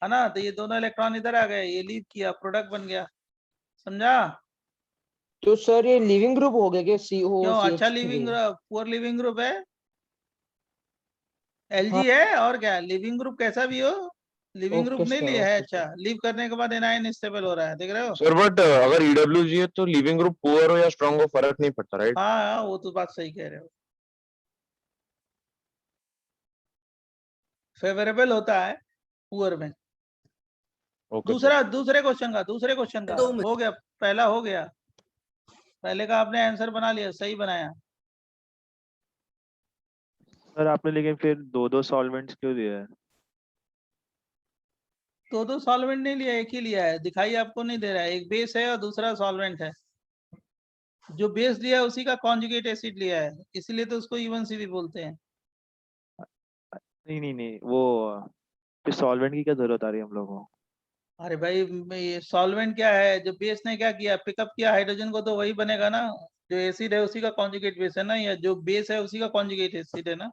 है ना? तो ये दोनों इलेक्ट्रॉन इधर आ गए, ये लीव किया, प्रोडक्ट बन गया, समझा? तो सर ये लिविंग ग्रुप हो गया क्या? क्यों? अच्छा leaving group, poor leaving group है, Lg है, और क्या लिविंग ग्रुप कैसा भी हो, लिविंग ग्रुप नहीं लिया है। अच्छा, लीव करने के बाद एनायन स्टेबल हो रहा है, देख रहे हो? सर बट अगर EWG है तो लिविंग ग्रुप पुअर हो या स्ट्रांग हो फर्क नहीं पड़ता, राइट? हाँ वो तो बात सही कह रहे हो, फेवरेबल होता है पुअर में। ओके दूसरे क्वेश्चन का हो गया, पहला हो गया, पहले का आपने आंसर बना लिया, सही बनाया। सर आपने लेकिन फिर दो सॉल्वेंट्स क्यों दिए हैं? दो सॉल्वेंट नहीं लिया, एक ही लिया है, दिखाई आपको नहीं दे रहा है, एक बेस है और दूसरा सॉल्वेंट है। जो बेस लिया है उसी का कॉन्जुगेट एसिड लिया है, इसलिए तो उसको E1C भी बोलते हैं। नहीं वो फिर सॉल्वेंट की क्या जरूरत आ रही है हम लोगों को? अरे भाई ये सॉल्वेंट क्या है? जो बेस ने क्या किया, पिकअप किया हाइड्रोजन को, तो वही बनेगा ना। जो एसिड है उसी का कॉन्जुगेट बेस है ना, या जो बेस है उसी का कॉन्जुगेट एसिड है ना।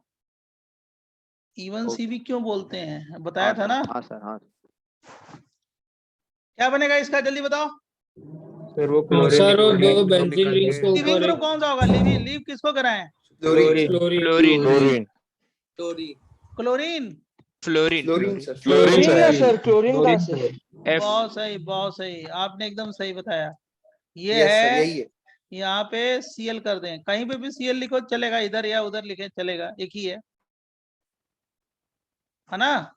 E1C भी क्यों बोलते हैं, बताया था ना? हाँ सर, हाँ। क्या बनेगा इसका, जल्दी बताओ। सर वो दो बेंजीन रिंग्स के लिविंग ऊपर ग्रुप कौन सा होगा? लीव किसको कराएं? Chlorine. Chlorine. Chlorine. Fluorine sir. Chlorine sir chlorine कहाँ से? बहुत सही, आपने एकदम सही बताया। ये है, यहाँ पे Cl कर दें, कहीं पे भी Cl लिखो चलेगा, इधर या उधर लिखे चलेगा, एक ही है ना?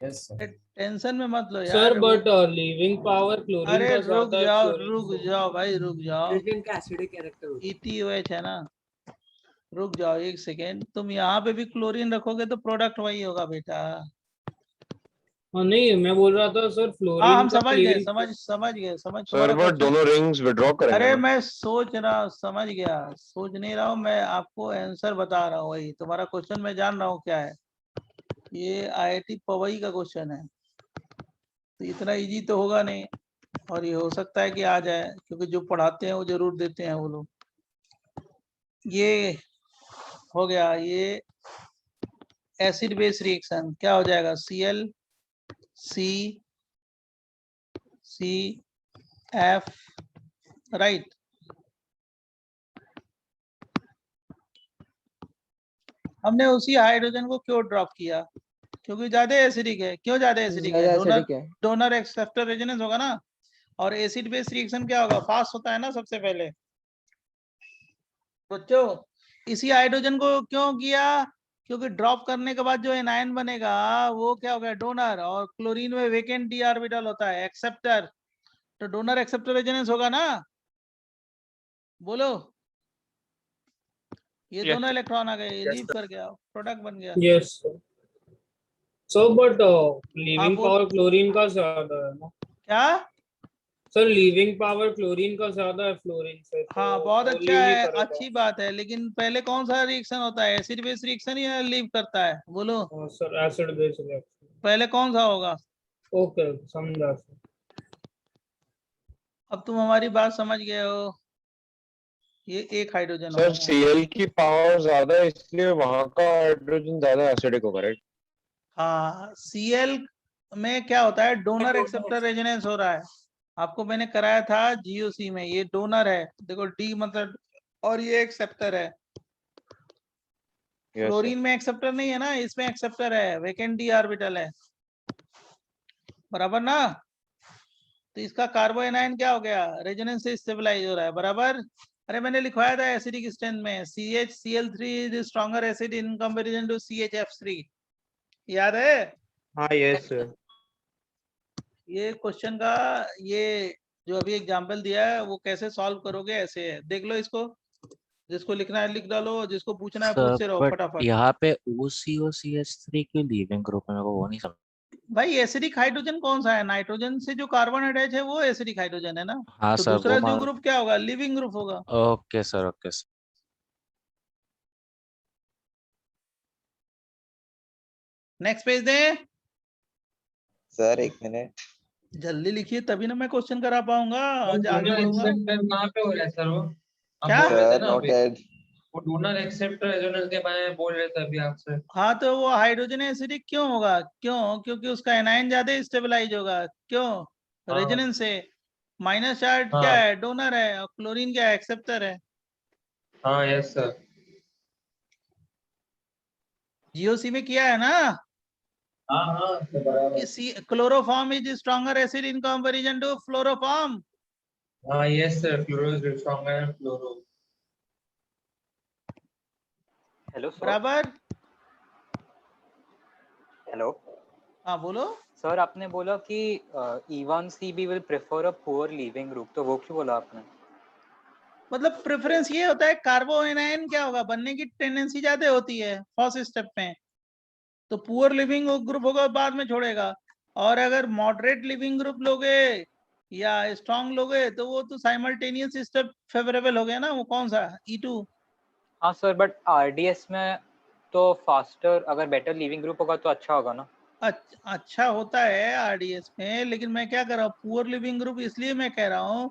Yes sir. टेंशन में मत लो यार। Sir but living power chlorine अरे का ज्यादा है, रुक जाओ भाई, रुक जाओ। क्लोरीन का एसिडिक कैरेक्टर ETOH है ना, रुक जाओ एक सेकेंड। तुम यहाँ पे भी क्लोरीन रखोगे तो प्रोडक्ट वही होगा बेटा। नहीं मैं बोल रहा था सर हाँ फ्लोरीन हम का समझ गए, लिविंग समझ गए सर तुम्हारा बट क्वेश्चन। दोनों रिंग्स विड्रॉ करेंगे अरे ना? मैं सोच रहा, समझ गया, सोच नहीं रहा हूँ मैं, आपको आंसर बता रहा हूँ। वही तुम्हारा क्वेश्चन मैं जान रहा हूँ क्या है। ये IIT पवई का क्वेश्चन है, तो इतना इजी तो होगा नहीं, और ये हो सकता है कि आ जाए, क्योंकि जो पढ़ाते हैं वो जरूर देते हैं वो लोग। ये हो गया, ये एसिड बेस रिएक्शन क्या हो जाएगा, Cl C F, राइट। हमने उसी हाइड्रोजन को क्यों ड्रॉप किया, क्योंकि ज्यादा एसिडिक है। क्यों ज्यादा एसिडिक है, डोनर एक्सेप्टर रेजोनेंस होगा ना, और एसिड बेस रिएक्शन क्या होगा, फास्ट होता है ना सबसे पहले। बच्चों इसी हाइड्रोजन को क्यों किया, क्योंकि ड्रॉप करने के बाद जो एनायन बनेगा वो क्या होगा, डोनर, और क्लोरीन में वेकेंट डी ऑर्बिटल होता है, एक्सेप्टर, तो डोनर एक्सेप्टर रेजोनेंस होगा ना, बोलो। ये Yes. दोनों इलेक्ट्रॉन आ गए, लीव कर गया, प्रोडक्ट बन गया। Yes sir. So but leaving बोल। power क्लोरीन का ज्यादा है ना क्या, सर? लीविंग पावर क्लोरीन का ज्यादा है फ्लोरीन से, तो हाँ बहुत वो अच्छा लीव नहीं है, करेगा। अच्छी बात है, लेकिन पहले कौन सा रिएक्शन होता है, एसिड बेस रिएक्शन या लीव करता है, बोलो। हाँ सर, एसिड बेस रिएक्शन। पहले कौन सा होगा, ओके समझा सर। अब तुम हमारी बात समझ गए हो। ये एक हाइड्रोजन सर होगा। Cl की पावर ज्यादा है इसलिए वहां का हाइड्रोजन ज्यादा एसिडिक होगा, राइट? हाँ Cl में क्या होता है, डोनर एक्सेप्टर रेजोनेंस हो रहा है, आपको मैंने कराया था GOC में। ये डोनर है, देखो D मतलब, और ये एक्सेप्टर है। Yes, sir. क्लोरीन में एक्सेप्टर नहीं है ना, इसमें एक्सेप्टर है, वेकेंट डी ऑर्बिटल है, बराबर ना। तो इसका कार्बो एनायन क्या हो गया, रेजोनेंस से स्टेबलाइज हो रहा है, बराबर। अरे मैंने लिखवाया था एसिडिक स्ट्रेंथ में, CHCl3 is stronger acid in comparison to CHF3, याद है? हाँ यस सर। ये क्वेश्चन का ये जो अभी एग्जांपल दिया है वो कैसे सॉल्व करोगे, ऐसे है, देख लो इसको, जिसको लिखना है लिख डालो, जिसको पूछना है पूछते रहो फटाफट। यहाँ पे OCO-CH3 क्यों लीविंग ग्रुप है, मेरे को वो नहीं समझ। भाई एसिडिक हाइड्रोजन कौन सा है, नाइट्रोजन से जो कार्बन अटैच है वो एसिडिक हाइड्रोजन है ना, हाँ तो सर, दूसरा वो जो ग्रुप क्या होगा, लिविंग ग्रुप होगा। Okay sir, okay sir. Next page दे, सर एक मिनट। जल्दी लिखिए तभी ना मैं क्वेश्चन करा पाऊंगा, आगे बढ़ूंगा। कहाँ पे हो रहा है सर वो? क्या? Sir noted. वो डोनर एक्सेप्टर रेजोनेंस के बारे में बोल रहे थे अभी आपसे। हाँ तो वो हाइड्रोजन एसिडिक क्यों होगा, क्यों, क्योंकि उसका एनायन ज्यादा स्टेबलाइज होगा, क्यों, रेजोनेंस से। माइनस चार्ज क्या है, डोनर है, और क्लोरीन क्या है, एक्सेप्टर है। हाँ यस सर। GOC में किया है ना, हाँ हाँ कि chloroform is stronger acid in comparison to fluoroform, हाँ yes sir, fluoro is stronger than fluoro. Hello sir. बराबर। हेलो हाँ बोलो। सर, आपने बोला कि E1CB will prefer a poor leaving group, तो वो क्यों बोला आपने? मतलब प्रेफरेंस ये होता है, कार्बो एनायन क्या होगा, बनने की टेंडेंसी ज्यादा होती है फर्स्ट स्टेप में, तो पुअर लिविंग ग्रुप होगा, बाद में छोड़ेगा। और अगर मॉडरेट लिविंग ग्रुप लोगे या स्ट्रॉन्ग लोगे तो वो तो साइमल्टेनियस स्टेप फेवरेबल हो गया ना, वो कौन सा, E2। हाँ सर, बट RDS में तो फास्टर, अगर बेटर लिविंग ग्रुप होगा तो अच्छा होगा ना। अच्छा होता है RDS में, लेकिन मैं क्या कर रहा हूँ, पुअर लिविंग ग्रुप इसलिए मैं कह रहा हूँ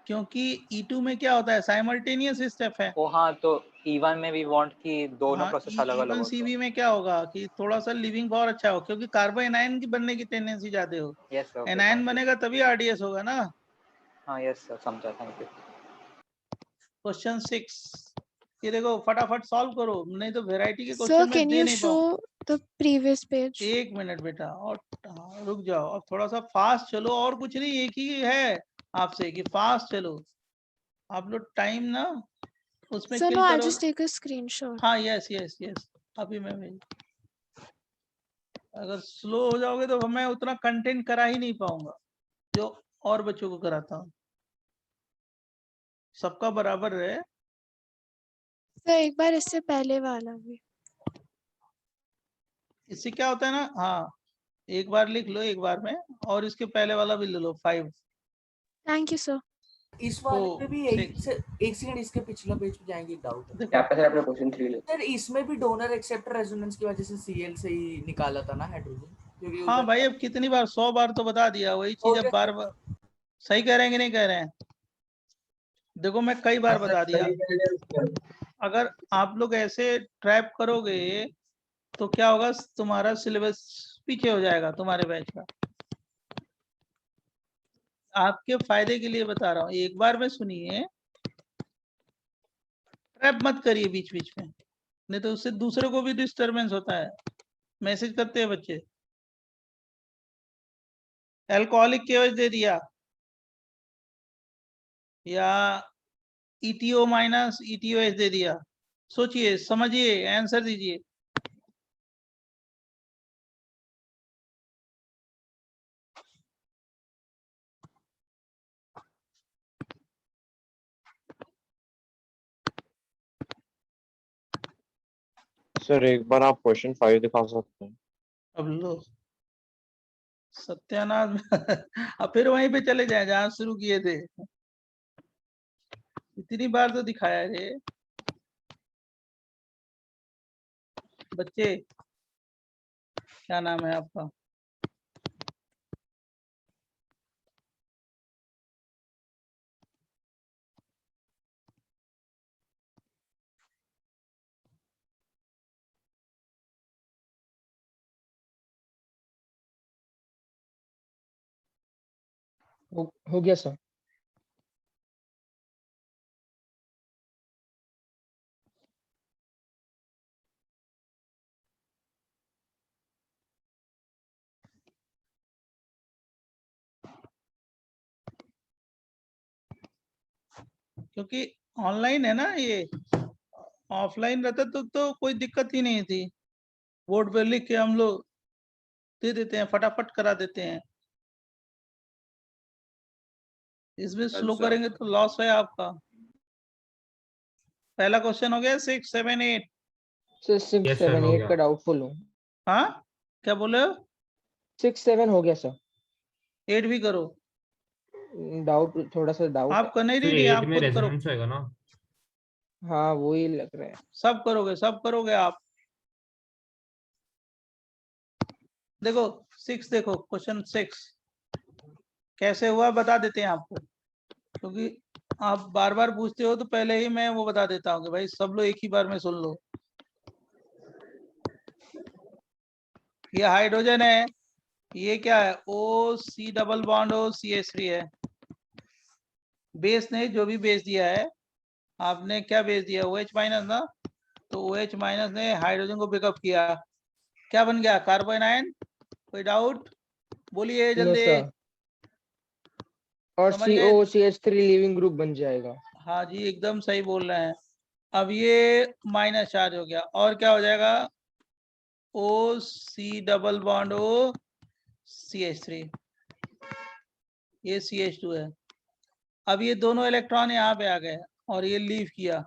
क्योंकि E2 में क्या होता है, साइमल्टेनियस स्टेप है। ओ हाँ, तो E1 में भी वांट कि दोनों हाँ प्रोसेस अलग अलग हो। E1CB में क्या होगा कि थोड़ा सा लिविंग पावर अच्छा हो, क्योंकि कार्बो एनायन की बनने की टेंडेंसी ज्यादा हो, यस सर, एनायन बनेगा तभी RDS होगा ना। हाँ यस सर, समझा, थैंक यू। क्वेश्चन 6, ये देखो फटाफट सॉल्व करो, नहीं तो वैरायटी के Sir, क्वेश्चन में can दे you नहीं पाऊँ। show the previous page? एक मिनट बेटा, और रुक जाओ, अब थोड़ा सा फास्ट चलो, और कुछ नहीं, एक ही है आपसे कि फास्ट चलो, आप लोग टाइम ना उसमें Sir, किल no, I'll करो। just take a screenshot. हाँ यस यस यस, अभी मैं अगर स्लो हो जाओगे तो मैं उतना कंटेंट करा ही नहीं पाऊंगा जो और बच्चों को कराता हूँ, सबका बराबर है। Sir, एक बार इससे पहले वाला भी। इससे क्या होता है ना, हाँ एक बार लिख लो एक बार में, और इसके पहले वाला भी ले लो 5। Thank you, sir. इस वाले पे भी एक सेकंड, इसके पिछला पेज पे जाएंगे, डाउट है। यहाँ पे सर आपने क्वेश्चन 3 ले। सर इसमें भी डोनर एक्सेप्टर रेजोनेंस की वजह से Cl से ही निकाला था ना हाइड्रोजन, क्योंकि हाँ भाई अब कितनी बार, 100 बार तो बता दिया वही चीज, अब बार बार सही कह रहे हैं कि नहीं कह रहे हैं, देखो मैं कई बार बता दिया। अगर आप लोग ऐसे ट्रैप करोगे तो क्या होगा, तुम्हारा सिलेबस पीछे हो जाएगा तुम्हारे बैच का। आपके फायदे के लिए बता रहा हूँ, एक बार में सुनिए, ट्रैप मत करिए बीच बीच में, नहीं तो उससे दूसरे को भी डिस्टरबेंस होता है। मैसेज करते हैं बच्चे, अल्कोहलिक केवज दे दिया या ETO माइनस ETOH दे दिया, सोचिए समझिए आंसर दीजिए। सर एक बार आप क्वेश्चन 5 दिखा सकते हैं? अब लो सत्यानाश अब फिर वहीं पे चले जाए जहां शुरू किए थे। इतनी बार तो दिखाया रे बच्चे। क्या नाम है आपका? हो गया सर। क्योंकि ऑनलाइन है ना ये, ऑफलाइन रहता तो कोई दिक्कत ही नहीं थी। बोर्ड पे लिख के हम लोग दे देते हैं, फटाफट करा देते हैं। इसमें स्लो अच्छा। करेंगे तो लॉस है आपका। पहला क्वेश्चन हो गया 6, 7, 8। सर 6, 7, 8 का डाउटफुल हूँ। हाँ क्या बोले हो? 6, 7 हो गया सर। 8 भी करो। डाउट, थोड़ा सा डाउट। आपका नहीं रेडी, आप खुद करो। होगा ना? हाँ वही लग रहा है। सब करोगे आप। देखो 6, देखो क्वेश्चन 6 कैसे हुआ बता देते हैं आपको, क्योंकि आप बार बार पूछते हो तो पहले ही मैं वो बता देता हूँ कि भाई सब लोग एक ही बार में सुन लो। ये हाइड्रोजन है, ये क्या है, OC डबल बॉन्ड OCH3 है। बेस नहीं, जो भी बेस दिया है आपने, क्या बेस दिया, OH माइनस ना, तो OH माइनस ने हाइड्रोजन को पिकअप किया, क्या बन गया, कार्बन आयन। कोई डाउट बोलिए नो जल्दी। सर। और समझ गए? COCH3 लिविंग ग्रुप बन जाएगा। हाँ जी एकदम सही बोल रहे हैं। अब ये माइनस चार्ज हो गया, और क्या हो जाएगा, OC डबल बॉन्ड OCH3, ये CH2 है। अब ये दोनों इलेक्ट्रॉन यहाँ पे आ गए और ये लीव किया,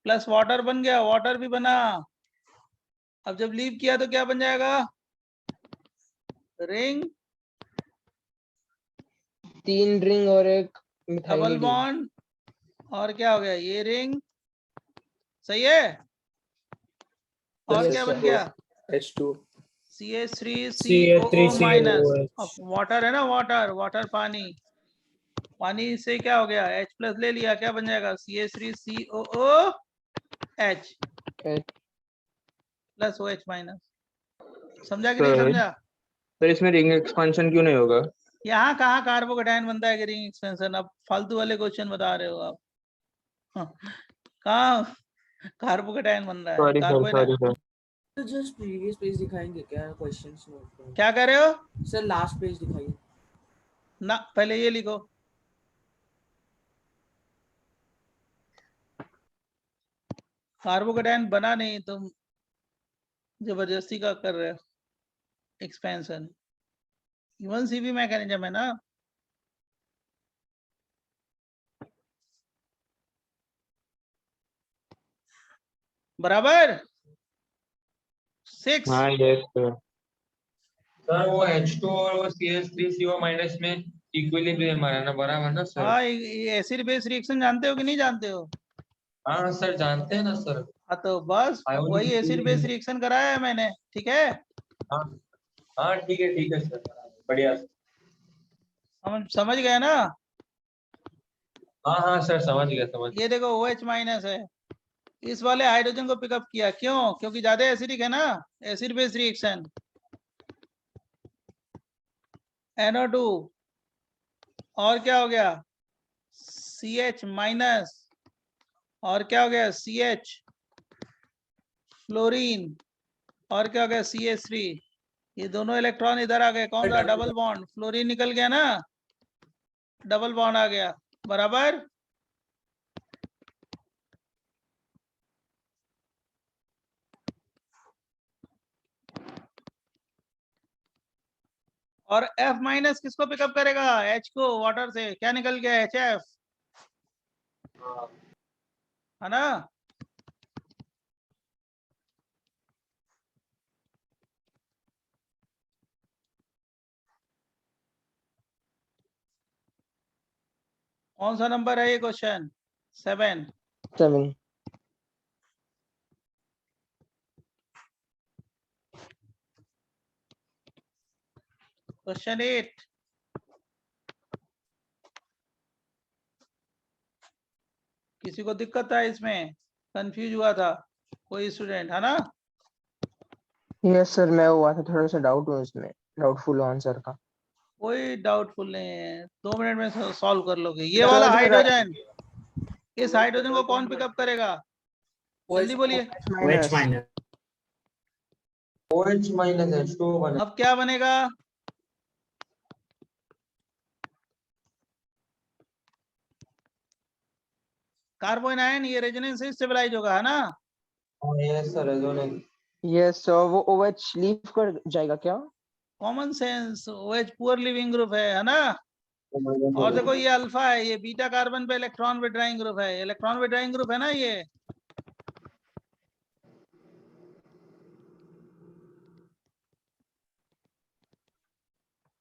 प्लस वाटर बन गया, वाटर भी बना। अब जब लीव किया तो क्या बन जाएगा, रिंग, 3 रिंग और एक डबल मिथाइलिन। बॉन्ड, और क्या हो गया, ये रिंग। सही है। और Yes, क्या बन sir. गया, H2। CH3COO minus. वाटर है ना, वाटर पानी, पानी से क्या हो गया, H प्लस ले लिया, क्या बन जाएगा, CH3COOH प्लस OH माइनस। समझा कि नहीं समझा? सर इसमें रिंग एक्सपेंशन क्यों नहीं होगा? यहाँ कहाँ कार्बोकेटायन बनता है कि रिंग एक्सपेंशन? अब फालतू वाले क्वेश्चन बता रहे हो आप। कहाँ कार्बोकेटायन बन रहा है, सॉरी सर। तो जस्ट प्रीवियस पेज दिखाएंगे क्या, क्वेश्चंस नोट? क्या कह रहे हो सर लास्ट पेज दिखाइए ना, पहले ये लिखो। कार्बोकेटायन बना नहीं, तुम जबरदस्ती का कर रहे हो एक्सपेंशन। इवन सीबी मैकेनिज्म है ना। बराबर 6। हाँ यस सर। सर वो H2 और वो CH3CO माइनस में इक्विलिब्रियम आ रहा है ना, बराबर ना सर? हाँ, एसिड बेस रिएक्शन जानते हो कि नहीं जानते हो? हाँ सर जानते हैं ना सर। हाँ तो बस वही एसिड बेस रिएक्शन कराया है मैंने, ठीक है। हाँ हाँ ठीक है सर, बढ़िया। समझ गए ना? हाँ सर समझ गया। ये देखो OH माइनस है, इस वाले हाइड्रोजन को पिकअप किया, क्यों? क्योंकि ज्यादा एसिडिक है ना, एसिड बेस रिएक्शन। NO2 और क्या हो गया? CH माइनस, और क्या हो गया? CH फ्लोरीन, और क्या हो गया? CH3। ये दोनों इलेक्ट्रॉन इधर आ गए, कौन सा? डबल बॉन्ड, फ्लोरीन निकल गया ना, डबल बॉन्ड आ गया, बराबर। और F माइनस किसको पिकअप करेगा? H को, वाटर से क्या निकल गया? HF, है ना? कौन सा नंबर है ये क्वेश्चन? 7। 7। क्वेश्चन 8। किसी को दिक्कत है इसमें? कंफ्यूज हुआ था कोई स्टूडेंट, है ना? यस सर, मैं हुआ था, थोड़ा सा डाउट हुआ इसमें, डाउटफुल आंसर का। कोई डाउटफुल नहीं है, 2 मिनट में सॉल्व कर लोगे। ये वाला हाइड्रोजन, इस हाइड्रोजन को कौन पिकअप करेगा? जल्दी बोलिए। OH माइनस H2O बना। अब क्या बनेगा? कार्बन आयन, ये रेजोनेंस से स्टेबलाइज होगा, है ना? Yes sir, resonance. Yes sir, वो OH लीव कर जाएगा क्या? Common sense, OH poor leaving group है ना? और देखो ये अल्फा है, ये बीटा कार्बन पे इलेक्ट्रॉन विड्रॉइंग ग्रुप है, इलेक्ट्रॉन विड्रॉइंग ग्रुप है ना ये।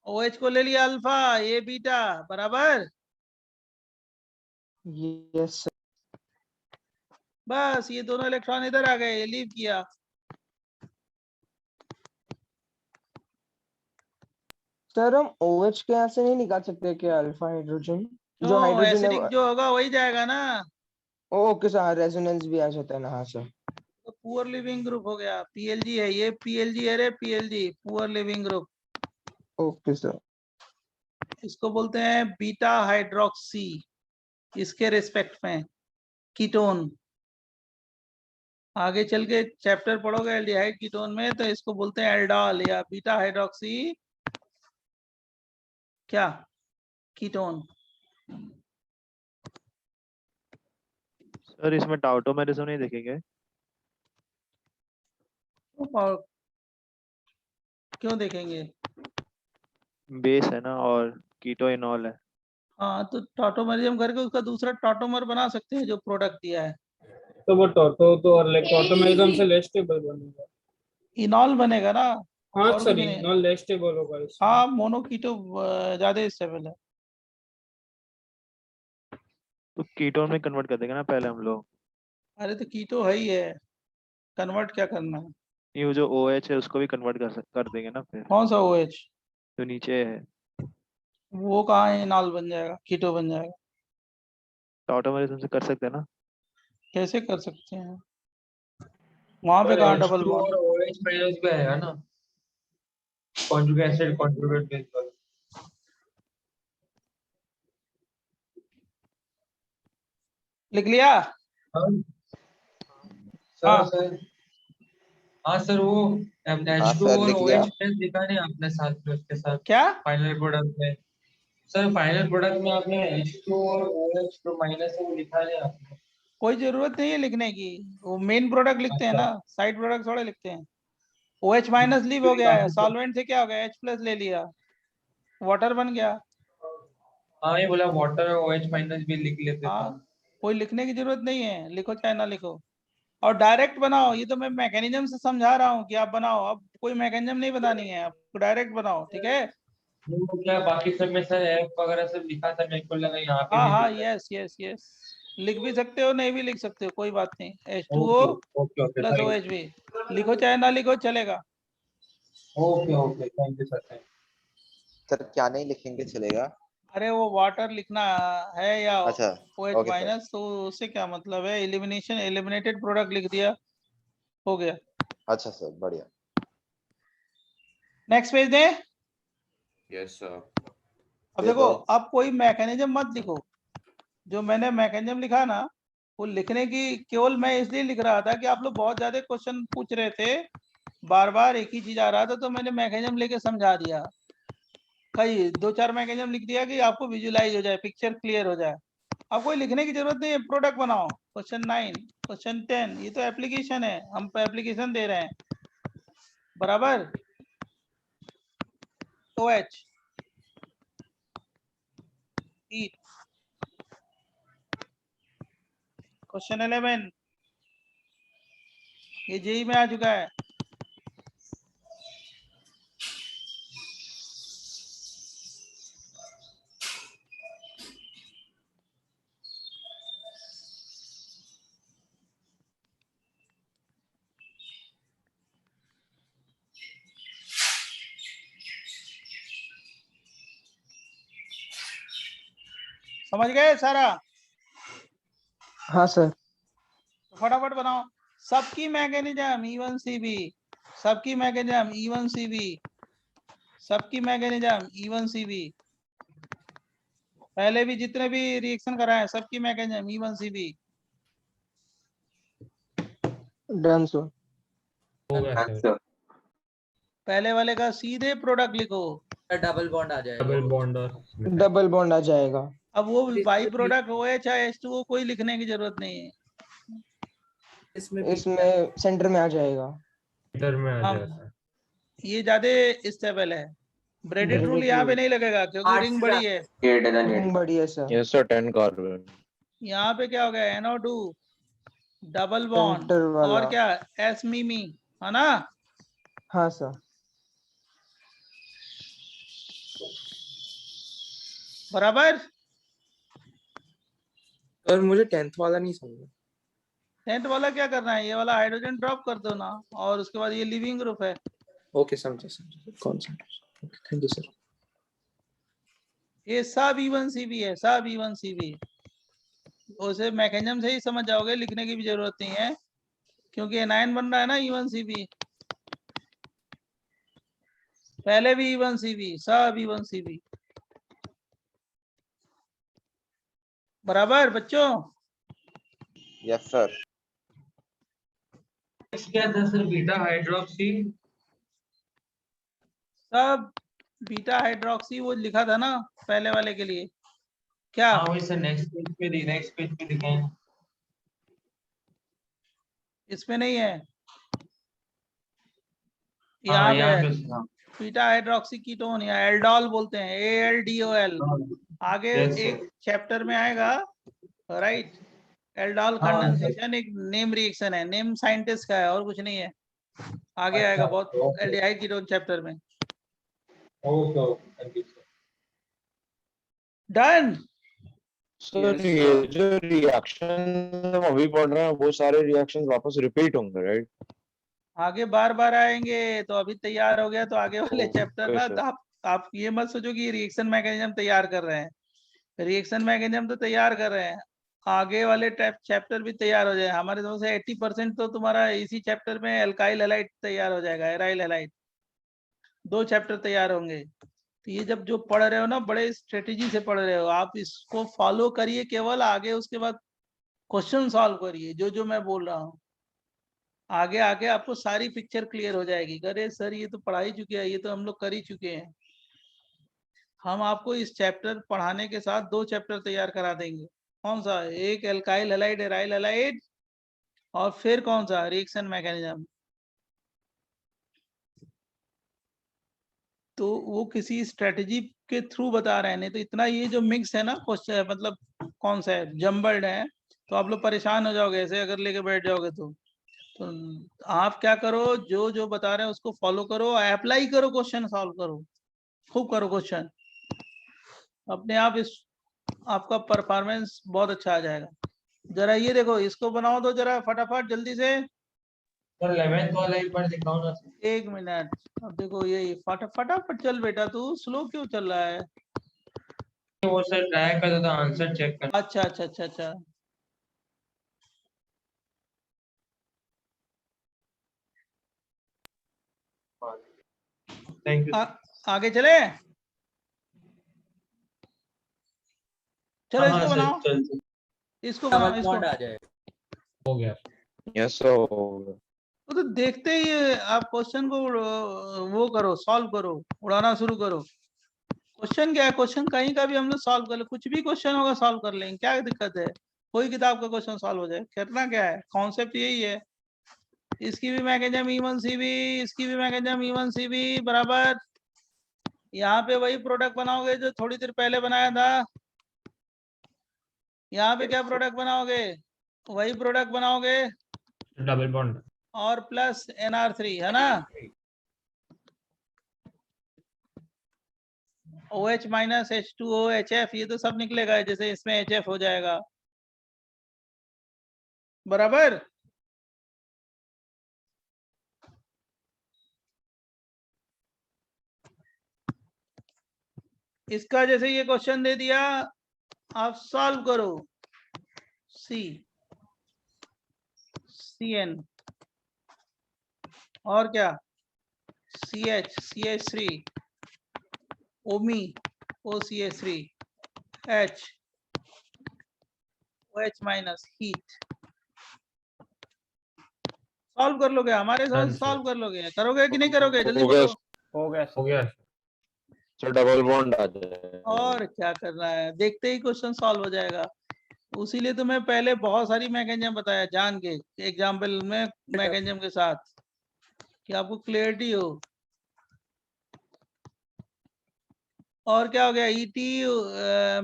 OH को ले लिया अल्फा, ये बीटा, बराबर। Yes sir. बस ये दोनों इलेक्ट्रॉन इधर आ गए, ये लीव किया। सर हम OH के यहाँ से नहीं निकाल सकते क्या अल्फा हाइड्रोजन? जो तो हाइड्रोजन है एसिडिक जो होगा वही जाएगा ना। ओके सर, रेजोनेंस भी आ जाता है ना? हाँ सर। तो पुअर लिविंग ग्रुप हो गया, PLG है ये, PLG है रे, PLG poor leaving group. Okay sir. इसको बोलते हैं बीटा हाइड्रोक्सी, इसके रिस्पेक्ट में कीटोन। आगे चल के चैप्टर पढ़ोगे एल्डिहाइड कीटोन में, तो इसको बोलते हैं एल्डॉल या बीटा हाइड्रोक्सी क्या कीटोन। सर इसमें टाउटोमेरिज्म नहीं देखेंगे? और क्यों देखेंगे? बेस है ना और कीटोइनॉल है। हाँ, तो टॉटोमरिज्म करके उसका दूसरा टॉटोमर बना सकते हैं जो प्रोडक्ट दिया है। तो वो तो और लाइक टॉटोमेरिज्म से लेस स्टेबल बनेगा। इनॉल बनेगा ना। हाँ और सर, कुछ नहीं। इनॉल लेस स्टेबल होगा इसमें। हाँ, मोनोकीटो ज्यादा स्टेबल है। तो कीटोन में कन्वर्ट कर देंगे ना पहले हम लोग। अरे तो कीटो है ही है, कन्वर्ट क्या करना है? ये जो OH है उसको भी कन्वर्ट कर देंगे ना फिर। कौन सा OH? जो नीचे है वो कहाँ इनॉल बन जाएगा, कीटो बन जाएगा? टाउटोमेरिज्म से कर सकते हैं ना? कैसे कर सकते हैं? वहां पे कहाँ डबल H2 बॉन्ड? और OH माइनस भी आएगा ना, कॉन्जुगेट एसिड कॉन्जुगेट बेस पर। लिख लिया? हाँ हाँ। सर। हाँ सर, वो H2 सर, और लिख लिया। OH प्लस लिखा नहीं आपने साथ में, उसके साथ क्या? फाइनल प्रोडक्ट में। सर फाइनल प्रोडक्ट में आपने H2 और OH जो माइनस है वो लिखा नहीं आपने। कोई जरूरत नहीं है लिखने की, वो मेन प्रोडक्ट लिखते हैं अच्छा। ना, साइड प्रोडक्ट थोड़े लिखते हैं। OH माइनस लीव हो गया है, सॉल्वेंट से क्या हो गया? H प्लस ले लिया, वाटर बन गया। हाँ, ये बोला वाटर और OH माइनस भी लिख लेते थे। हाँ, कोई लिखने की जरूरत नहीं है, लिखो चाहे ना लिखो। और डायरेक्ट बनाओ, ये तो मैं मैकेनिज्म से समझा रहा हूँ कि आप बनाओ, अब कोई मैकेनिज्म नहीं बनानी है, आपको डायरेक्ट बनाओ, ठीक है? वो क्या बाकी सब में सर F वगैरह सब लिखा था, मेरे को लगा यहाँ पे हाँ भी हाँ, लिखा है। यस यस यस, लिख भी सकते हो, नहीं भी लिख सकते हो, कोई बात नहीं। H2O okay okay plus OH भी लिखो चाहे ना लिखो, चलेगा। Okay okay, thank you sir. Sir क्या नहीं लिखेंगे चलेगा? अरे वो वाटर लिखना है या अच्छा OH ओके सर माइनस, तो उससे क्या मतलब है, एलिमिनेशन एलिमिनेटेड प्रोडक्ट लिख दिया, हो गया। अच्छा सर बढ़िया नेक्स्ट पेज दे। यस सर अब दे देखो, दो अब कोई मैकेनिज्म मत लिखो, जो मैंने मैकेनिज्म लिखा ना, वो लिखने की केवल मैं इसलिए लिख रहा था कि आप लोग बहुत ज्यादा क्वेश्चन पूछ रहे थे, बार बार एक ही चीज आ रहा था, तो मैंने मैकेनिज्म लेके समझा दिया। कई 2-4 मैकेनिज्म लिख दिया कि आपको विजुलाइज हो जाए, पिक्चर क्लियर हो जाए। अब कोई लिखने की जरूरत नहीं है, प्रोडक्ट बनाओ। क्वेश्चन 9, क्वेश्चन 10, ये तो एप्लीकेशन है, हम पे एप्लीकेशन दे रहे हैं, बराबर। OH heat. क्वेश्चन 11 ये जेई में आ चुका है। समझ गए सारा? हाँ सर। फटाफट बनाओ। सबकी मैकेनिज्म E1CB, सबकी मैकेनिज्म E1CB, सबकी मैकेनिज्म E1CB, पहले भी जितने भी रिएक्शन कराए सबकी मैकेनिज्म E1CB। Done sir. होगा सर। पहले वाले का सीधे प्रोडक्ट लिखो। डबल बॉन्ड आ जाएगा। डबल बॉन्ड और डबल बॉन्ड आ जाएगा। अब वो बाई प्रोडक्ट OH या H2O कोई लिखने की जरूरत नहीं है, इसमें सेंटर में आ जाएगा। मीटर में आ हम जाएगा। ये ज्यादा स्टेबल है। ब्रेडेड रूल यहाँ पे नहीं लगेगा क्योंकि रिंग बड़ी है। रिंग बढ़िया सर। यस सर 10 कार्बन यहाँ पे क्या हो गया, NO2 डबल बॉन्ड सेंटर वाला। और क्या S मिमी, है ना? हाँ सर। बराबर। सर मुझे 10th वाला नहीं समझा। 10th वाला क्या करना है, ये वाला हाइड्रोजन ड्रॉप कर दो ना, और उसके बाद ये लिविंग ग्रुप है। ओके समझा समझा, concentration. Okay thank you sir. ये सब E1CB है, सब E1CB। उसे मैकेनिज्म से ही समझ जाओगे, लिखने की भी जरूरत नहीं है, क्योंकि एनायन बन रहा है ना E1CB, पहले भी E1CB, सब E1CB। बराबर बच्चों? यस सर क्या था सर? Beta hydroxy. सब बीटा हाइड्रोक्सी वो लिखा था ना पहले वाले के लिए, क्या? हाँ वही सर, नेक्स्ट पेज पे दिखाएंगे। इसमें नहीं है, हाँ यहाँ पे यहाँ है। पे बीटा हाइड्रोक्सी कीटोन या एल्डोल बोलते हैं, ALDOL। आगे एक चैप्टर में आएगा, राइट। एल्डोल कंडेंसेशन एक नेम रिएक्शन है, नेम साइंटिस्ट का है और कुछ नहीं है। आगे आएगा बहुत, एल्डिहाइड कीटोन चैप्टर में। डन। सर ये जो रिएक्शन हम अभी पढ़ रहे हैं वो सारे रिएक्शंस वापस रिपीट होंगे राइट? आगे बार बार आएंगे, तो अभी तैयार हो गया तो आगे वाले चैप्टर ना, सर। तो आप ये मत सोचो कि रिएक्शन मैकेनिज्म तैयार कर रहे हैं, रिएक्शन मैकेनिज्म तो तैयार कर रहे हैं, आगे वाले चैप्टर भी तैयार हो जाए। हमारे समझ से 80% तो तुम्हारा इसी चैप्टर में एल्काइल हैलाइड तैयार हो जाएगा, एराइल हैलाइड 2 चैप्टर तैयार होंगे। तो ये जब जो पढ़ रहे हो ना, बड़े स्ट्रेटेजी से पढ़ रहे हो आप, इसको फॉलो करिए केवल, आगे उसके बाद क्वेश्चन सॉल्व करिए जो जो मैं बोल रहा हूँ। आगे आगे आपको सारी पिक्चर क्लियर हो जाएगी। अरे सर ये तो पढ़ा ही चुके हैं, ये तो हम लोग कर ही चुके हैं। हम आपको इस चैप्टर पढ़ाने के साथ 2 चैप्टर तैयार करा देंगे। कौन सा? एक एल्काइल हैलाइड, एराइल हैलाइड, और फिर कौन सा? Reaction mechanism. तो वो किसी स्ट्रेटजी के थ्रू बता रहे हैं, नहीं तो इतना ये जो मिक्स है ना क्वेश्चन, मतलब कौन सा है, जम्बल्ड है, तो आप लोग परेशान हो जाओगे ऐसे अगर लेके बैठ जाओगे तो आप क्या करो, जो जो बता रहे हैं उसको फॉलो करो, अप्लाई करो, क्वेश्चन सॉल्व करो, खूब करो क्वेश्चन, अपने आप इस आपका परफॉर्मेंस बहुत अच्छा आ जाएगा। जरा ये देखो, इसको बनाओ तो जरा फटाफट जल्दी से। सर 11th वाला एक बार दिखाओ ना। 1 मिनट। अब देखो ये फटाफट चल बेटा, तू स्लो क्यों चल रहा है? वो सर ट्राई करता था आंसर चेक करना। अच्छा अच्छा अच्छा अच्छा, थैंक यू। आगे चले, चलो इसको बनाओ, चल इसको बनाओ, इसको आ जाए। हो गया। Yes sir. तो देखते ही आप क्वेश्चन को वो करो, सॉल्व करो, उड़ाना शुरू करो। क्वेश्चन क्या है, क्वेश्चन कहीं का भी हम लोग सॉल्व कर ले, कुछ भी क्वेश्चन होगा सॉल्व कर लेंगे, क्या दिक्कत है, कोई किताब का क्वेश्चन सॉल्व हो जाए, करना क्या है, कॉन्सेप्ट यही है। इसकी भी मैकेनिज्म E1 CB, इसकी भी मैकेनिज्म E1 CB बराबर, यहाँ पे वही प्रोडक्ट बनाओगे जो थोड़ी देर पहले बनाया था, यहाँ पे क्या प्रोडक्ट बनाओगे, वही प्रोडक्ट बनाओगे डबल बॉन्ड और प्लस NR3 है ना, OH माइनस H2O HF, ये तो सब निकलेगा, जैसे इसमें HF हो जाएगा बराबर। इसका जैसे ये क्वेश्चन दे दिया, आप सॉल्व करो, CN और क्या CH CH3 ओमी OCH3 H OH minus heat, solve कर लोगे, हमारे साथ सॉल्व कर लोगे, करोगे कि नहीं करोगे, जल्दी बोलो। हो गया सर डबल बॉन्ड आ जाए। और क्या करना है, देखते ही क्वेश्चन सॉल्व हो जाएगा। उसीलिए तो मैं पहले बहुत सारी मैकेनिज्म बताया जान के, एग्जाम्पल में मैकेनिज्म के साथ, कि आपको क्लियरिटी हो। और क्या हो गया, ET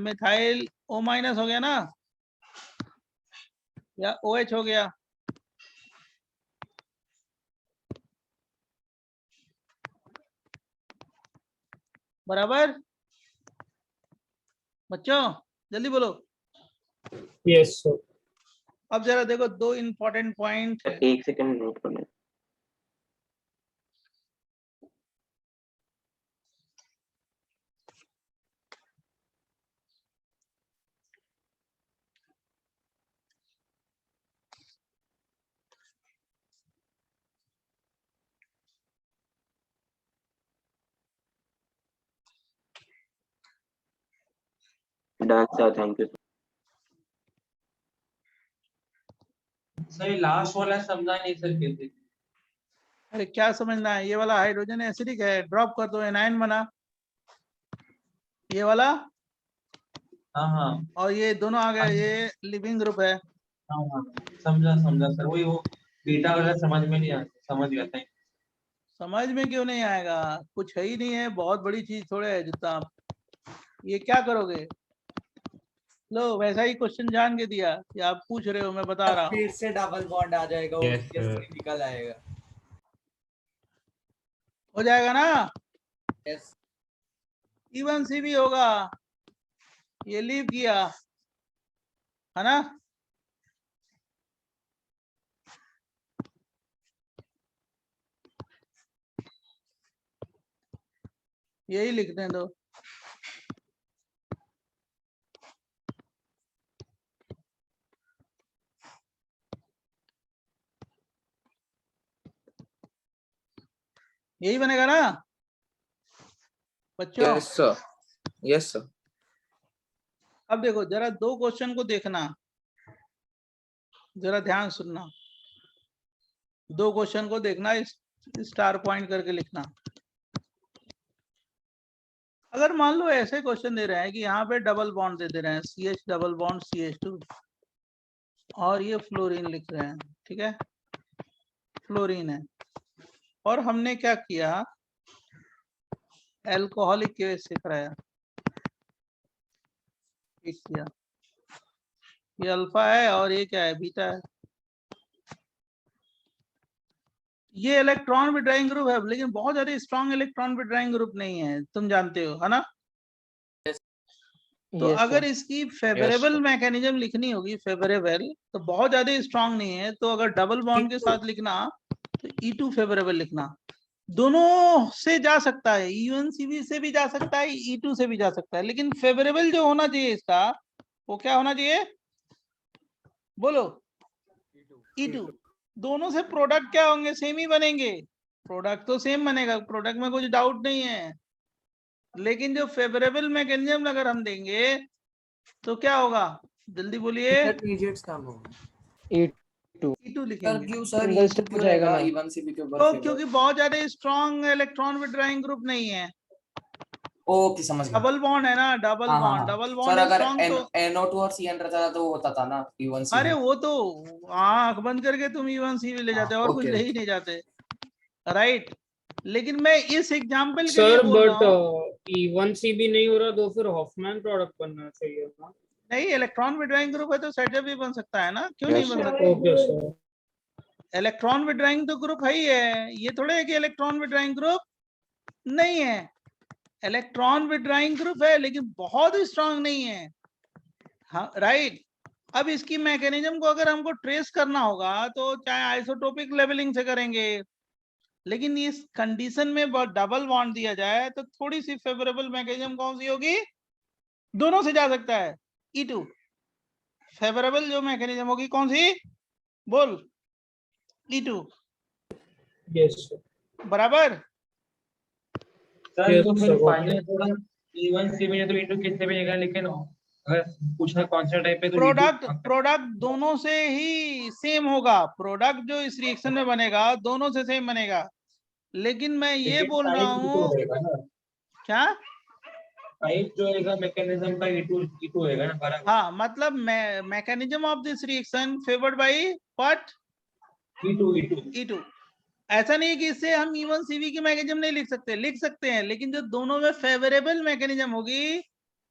मिथाइल O माइनस हो गया ना, या OH हो गया, बराबर बच्चों, जल्दी बोलो। Yes sir. अब जरा देखो दो इंपॉर्टेंट पॉइंट, एक सेकंड नोट करना। Done sir, thank you. Sir last वाला समझा नहीं सर कैसे। अरे क्या समझना है, ये वाला हाइड्रोजन एसिडिक है, ड्रॉप कर दो, एनायन बना, ये वाला, हाँ और ये दोनों आ गए, ये लिविंग ग्रुप है। हाँ समझा सर, वही वो बीटा वाला समझ में नहीं आता, समझ गया था। समझ में क्यों नहीं आएगा, कुछ है ही नहीं है, बहुत बड़ी चीज थोड़े है जितना आप, ये क्या करोगे, लो वैसा ही क्वेश्चन जान के दिया कि आप पूछ रहे हो, मैं बता रहा हूँ। फिर से डबल बॉन्ड आ जाएगा, Yes, OCH3 निकल आएगा। हो जाएगा ना, यस। E1 CB होगा, ये लीव किया है ना, यही लिखने दो। यही बनेगा ना बच्चों। Yes sir, yes sir. अब देखो जरा दो क्वेश्चन को देखना, जरा ध्यान सुनना, दो क्वेश्चन को देखना, स्टार पॉइंट करके लिखना। अगर मान लो ऐसे क्वेश्चन दे रहे हैं कि यहाँ पे डबल बॉन्ड दे रहे हैं, CH डबल बॉन्ड CH2, और ये फ्लोरीन लिख रहे हैं, ठीक है, फ्लोरीन है, और हमने क्या किया, एल्कोहलिक केस से कराया, ठीक किया, ये अल्फा है और ये क्या है, बीटा है। ये इलेक्ट्रॉन विड्रॉइंग ग्रुप है, लेकिन बहुत ज्यादा स्ट्रॉन्ग इलेक्ट्रॉन विड्रॉइंग ग्रुप नहीं है, तुम जानते हो है ना। तो अगर इसकी फेवरेबल मैकेनिज्म लिखनी होगी, फेवरेबल, तो बहुत ज्यादा स्ट्रॉन्ग नहीं है, तो अगर डबल बॉन्ड के साथ लिखना तो E2 फेवरेबल लिखना, दोनों से जा सकता है, E1CV से भी जा सकता है, E2 से भी जा सकता है, लेकिन फेवरेबल जो होना चाहिए इसका वो क्या होना चाहिए, बोलो, E2। दोनों से प्रोडक्ट क्या होंगे, सेम ही बनेंगे, प्रोडक्ट तो सेम बनेगा, प्रोडक्ट में कुछ डाउट नहीं है, लेकिन जो फेवरेबल मैकेनिज्म अगर हम देंगे तो क्या होगा, जल्दी बोलिए, इंटरमीडिएट्स काम होगा E2 E2 सर लिखेंगे। क्यों सर सिंगल E2 स्टेप क्यों हो जाएगा रहेगा ना। E1CV के ऊपर तो फेवर? क्योंकि बहुत ज्यादा स्ट्रॉन्ग इलेक्ट्रॉन विड्रॉइंग ग्रुप नहीं है, ओके समझ गया। डबल बॉन्ड है ना, डबल हाँ हाँ बॉन्ड, हाँ डबल सर, बॉन्ड अगर स्ट्रॉन्ग तो, NO2 और CN रहता था तो वो होता था ना E1CV। अरे वो तो आंख बंद करके तुम E1CV ले जाते और कुछ ओके ले ही नहीं जाते, राइट। लेकिन मैं इस एग्जाम्पल के लिए सर बोल रहा बट हूँ, E1CV नहीं हो रहा तो फिर हॉफमैन प्रोडक्ट बनना चाहिए ना। नहीं इलेक्ट्रॉन विड्रॉइंग ग्रुप है तो सेटअप भी बन सकता है ना, क्यों नहीं Yes, बन sir. सकता, ओके सर। इलेक्ट्रॉन विड्रॉइंग तो ग्रुप है ही है, ये थोड़े है कि इलेक्ट्रॉन विड्रॉइंग ग्रुप नहीं है, इलेक्ट्रॉन विड्रॉइंग ग्रुप है लेकिन बहुत स्ट्रांग नहीं है, हाँ राइट। अब इसकी मैकेनिज्म को अगर हमको ट्रेस करना होगा तो चाहे आइसोटोपिक लेवलिंग से करेंगे, लेकिन इस कंडीशन में डबल बॉन्ड दिया जाए तो थोड़ी सी फेवरेबल मैकेनिज्म कौन सी होगी, दोनों से जा सकता है, E2 फेवरेबल जो मैकेनिज्म होगी कौन सी, बोल, E2 यस सर। बराबर। सर तो फिर फाइनल E1CV ने तो E2 कितने भी निकाला, लेकिन अगर पूछना कौन सा टाइप है तो प्रोडक्ट दोनों से ही सेम होगा, प्रोडक्ट जो इस रिएक्शन में बनेगा दोनों से सेम बनेगा, लेकिन मैं ये बोल रहा हूँ क्या, टाइप जो होगा मैकेनिज्म का E2 होगा ना बराबर। हाँ मतलब mechanism of this reaction favoured by what, E2। ऐसा नहीं है कि इससे हम E1CV की मैकेनिज्म नहीं लिख सकते हैं, लेकिन जो दोनों में फेवरेबल मैकेनिज्म होगी,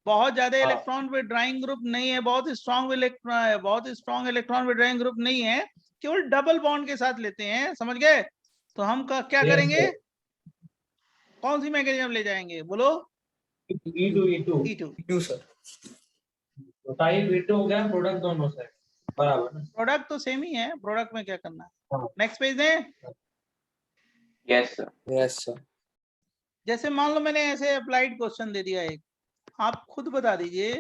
बहुत ज्यादा इलेक्ट्रॉन विड्रॉइंग ग्रुप नहीं है, बहुत स्ट्रॉन्ग इलेक्ट्रॉन विड्रॉइंग ग्रुप नहीं है, केवल डबल बॉन्ड के साथ लेते हैं, समझ गए, तो हम क्या करेंगे, कौन सी मैकेनिज्म ले जाएंगे, बोलो, E2 सर। तो टाइप E2 हो गया, प्रोडक्ट दोनों से बराबर। प्रोडक्ट तो सेम ही है, प्रोडक्ट में क्या करना है, नेक्स्ट पेज दें। Yes, sir. Yes sir. जैसे मान लो मैंने ऐसे अप्लाइड क्वेश्चन दे दिया एक, आप खुद बता दीजिए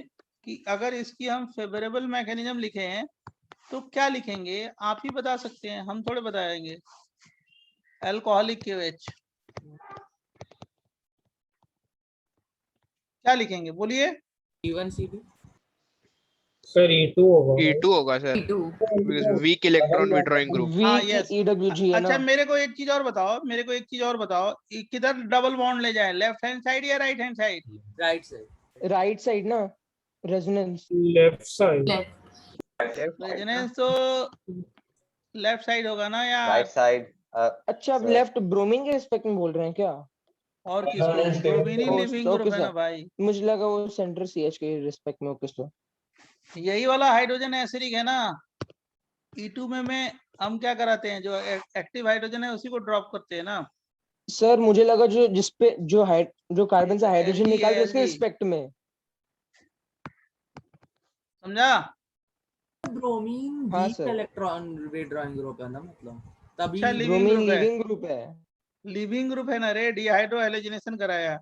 कि अगर इसकी हम फेवरेबल मैकेनिज्म लिखे हैं तो क्या लिखेंगे, आप ही बता सकते हैं, हम थोड़े बताएंगे। अल्कोहलिक KOH क्या लिखेंगे, बोलिए, E1CV सर E2 होगा। E2 होगा sir, weak electron withdrawing group. हाँ वीक यस। EWG है अच्छा ना। मेरे को एक चीज और बताओ, किधर डबल बॉन्ड ले जाए, लेफ्ट हैंड साइड या right hand side, right side ना, रेजोनेंस लेफ्ट साइड। रेजोनेंस तो लेफ्ट साइड होगा ना यार, राइट साइड। अच्छा आप लेफ्ट ब्रोमीन के रिस्पेक्ट में बोल रहे हैं क्या? और किसको, ब्रोमीन ही लिविंग ग्रुप है ना भाई, मुझे लगा वो सेंटर CH के रिस्पेक्ट में। ओके सर, यही वाला हाइड्रोजन एसिडिक है ना, E2 में हम क्या कराते हैं, जो एक्टिव हाइड्रोजन है उसी को ड्रॉप करते हैं ना। सर मुझे लगा जो जिसपे जो कार्बन से हाइड्रोजन LG निकालते हैं उसके LG रिस्पेक्ट में, समझा। ब्रोमीन हाँ weak sir. Electron withdrawing group है ना, मतलब तभी अच्छा लिविंग ब्रोमीन ग्रुप है, लिविंग ग्रुप है। लिविंग ग्रुप है ना रे, डिहाइड्रो हैलोजिनेशन कराया,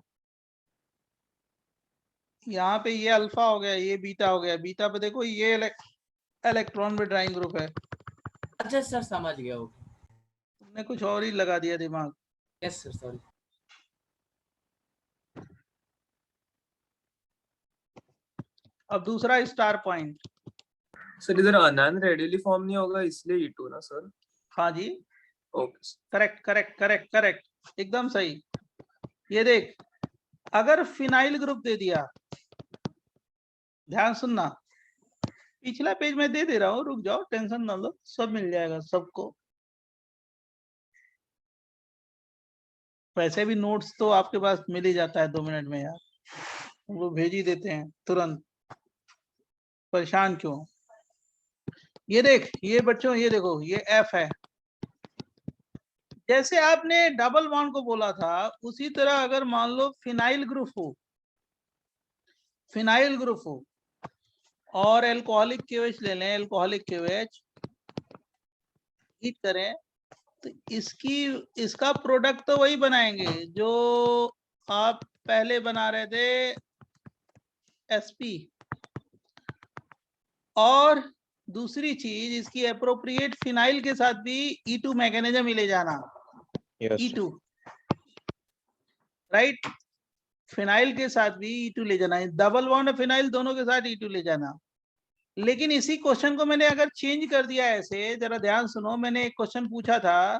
यहाँ पे ये अल्फा हो गया, ये बीटा हो गया, बीटा पे देखो ये इलेक्ट्रॉन विड्रॉइंग ग्रुप है, अच्छा सर समझ गया। ओके तुमने कुछ और ही लगा दिया दिमाग। Yes sir sorry. अब दूसरा स्टार पॉइंट, सर इधर अनन रेडियली फॉर्म नहीं होगा इसलिए E2 ना सर। हाँ जी ओके करेक्ट एकदम सही। ये देख, अगर फिनाइल ग्रुप दे दिया, ध्यान सुनना, पिछला पेज में दे रहा हूँ, रुक जाओ, टेंशन ना लो, सब मिल जाएगा सबको, वैसे भी नोट्स तो आपके पास मिल ही जाता है 2 मिनट में यार, वो भेज ही देते हैं तुरंत, परेशान क्यों। ये देख, ये बच्चों ये देखो, ये F है, जैसे आपने डबल बॉन्ड को बोला था उसी तरह अगर मान लो फिनाइल ग्रुप हो और एल्कोहलिक KOH ले लें, एल्कोहलिक KOH हीट करें तो इसका प्रोडक्ट तो वही बनाएंगे जो आप पहले बना रहे थे, sp। और दूसरी चीज, इसकी अप्रोप्रिएट फिनाइल के साथ भी E2 मैकेनिज्म ही ले जाना। E2 राइट, फिनाइल के साथ भी E2 ले जाना है, डबल बॉन्ड और फिनाइल दोनों के साथ E2 ले जाना। लेकिन इसी क्वेश्चन को मैंने अगर चेंज कर दिया ऐसे, जरा ध्यान सुनो, मैंने एक क्वेश्चन पूछा था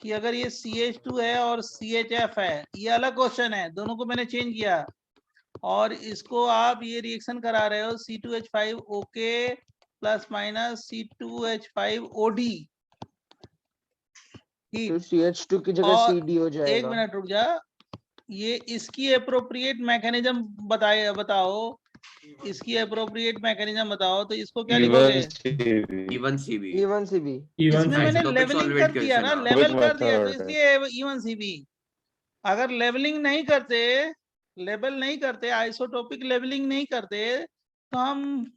कि अगर ये CH2 है और CHF है, ये अलग क्वेश्चन है, दोनों को मैंने चेंज किया और इसको आप ये रिएक्शन करा रहे हो C2H5OK प्लस माइनस C2H5OD। तो CH2 की जगह और CD हो जाएगा। एक मिनट रुक जा, ये इसकी अप्रोप्रिएट मैकेनिज्म बताओ, इसकी अप्रोप्रिएट मैकेनिज्म बताओ। तो इसको क्या लिखोगे? E1CB। इसमें मैंने लेवलिंग कर दिया ना, लेवल कर दिया, तो इसलिए E1CB। अगर लेवलिंग नहीं करते, आइसोटोपिक लेवलिंग नहीं करते, तो हम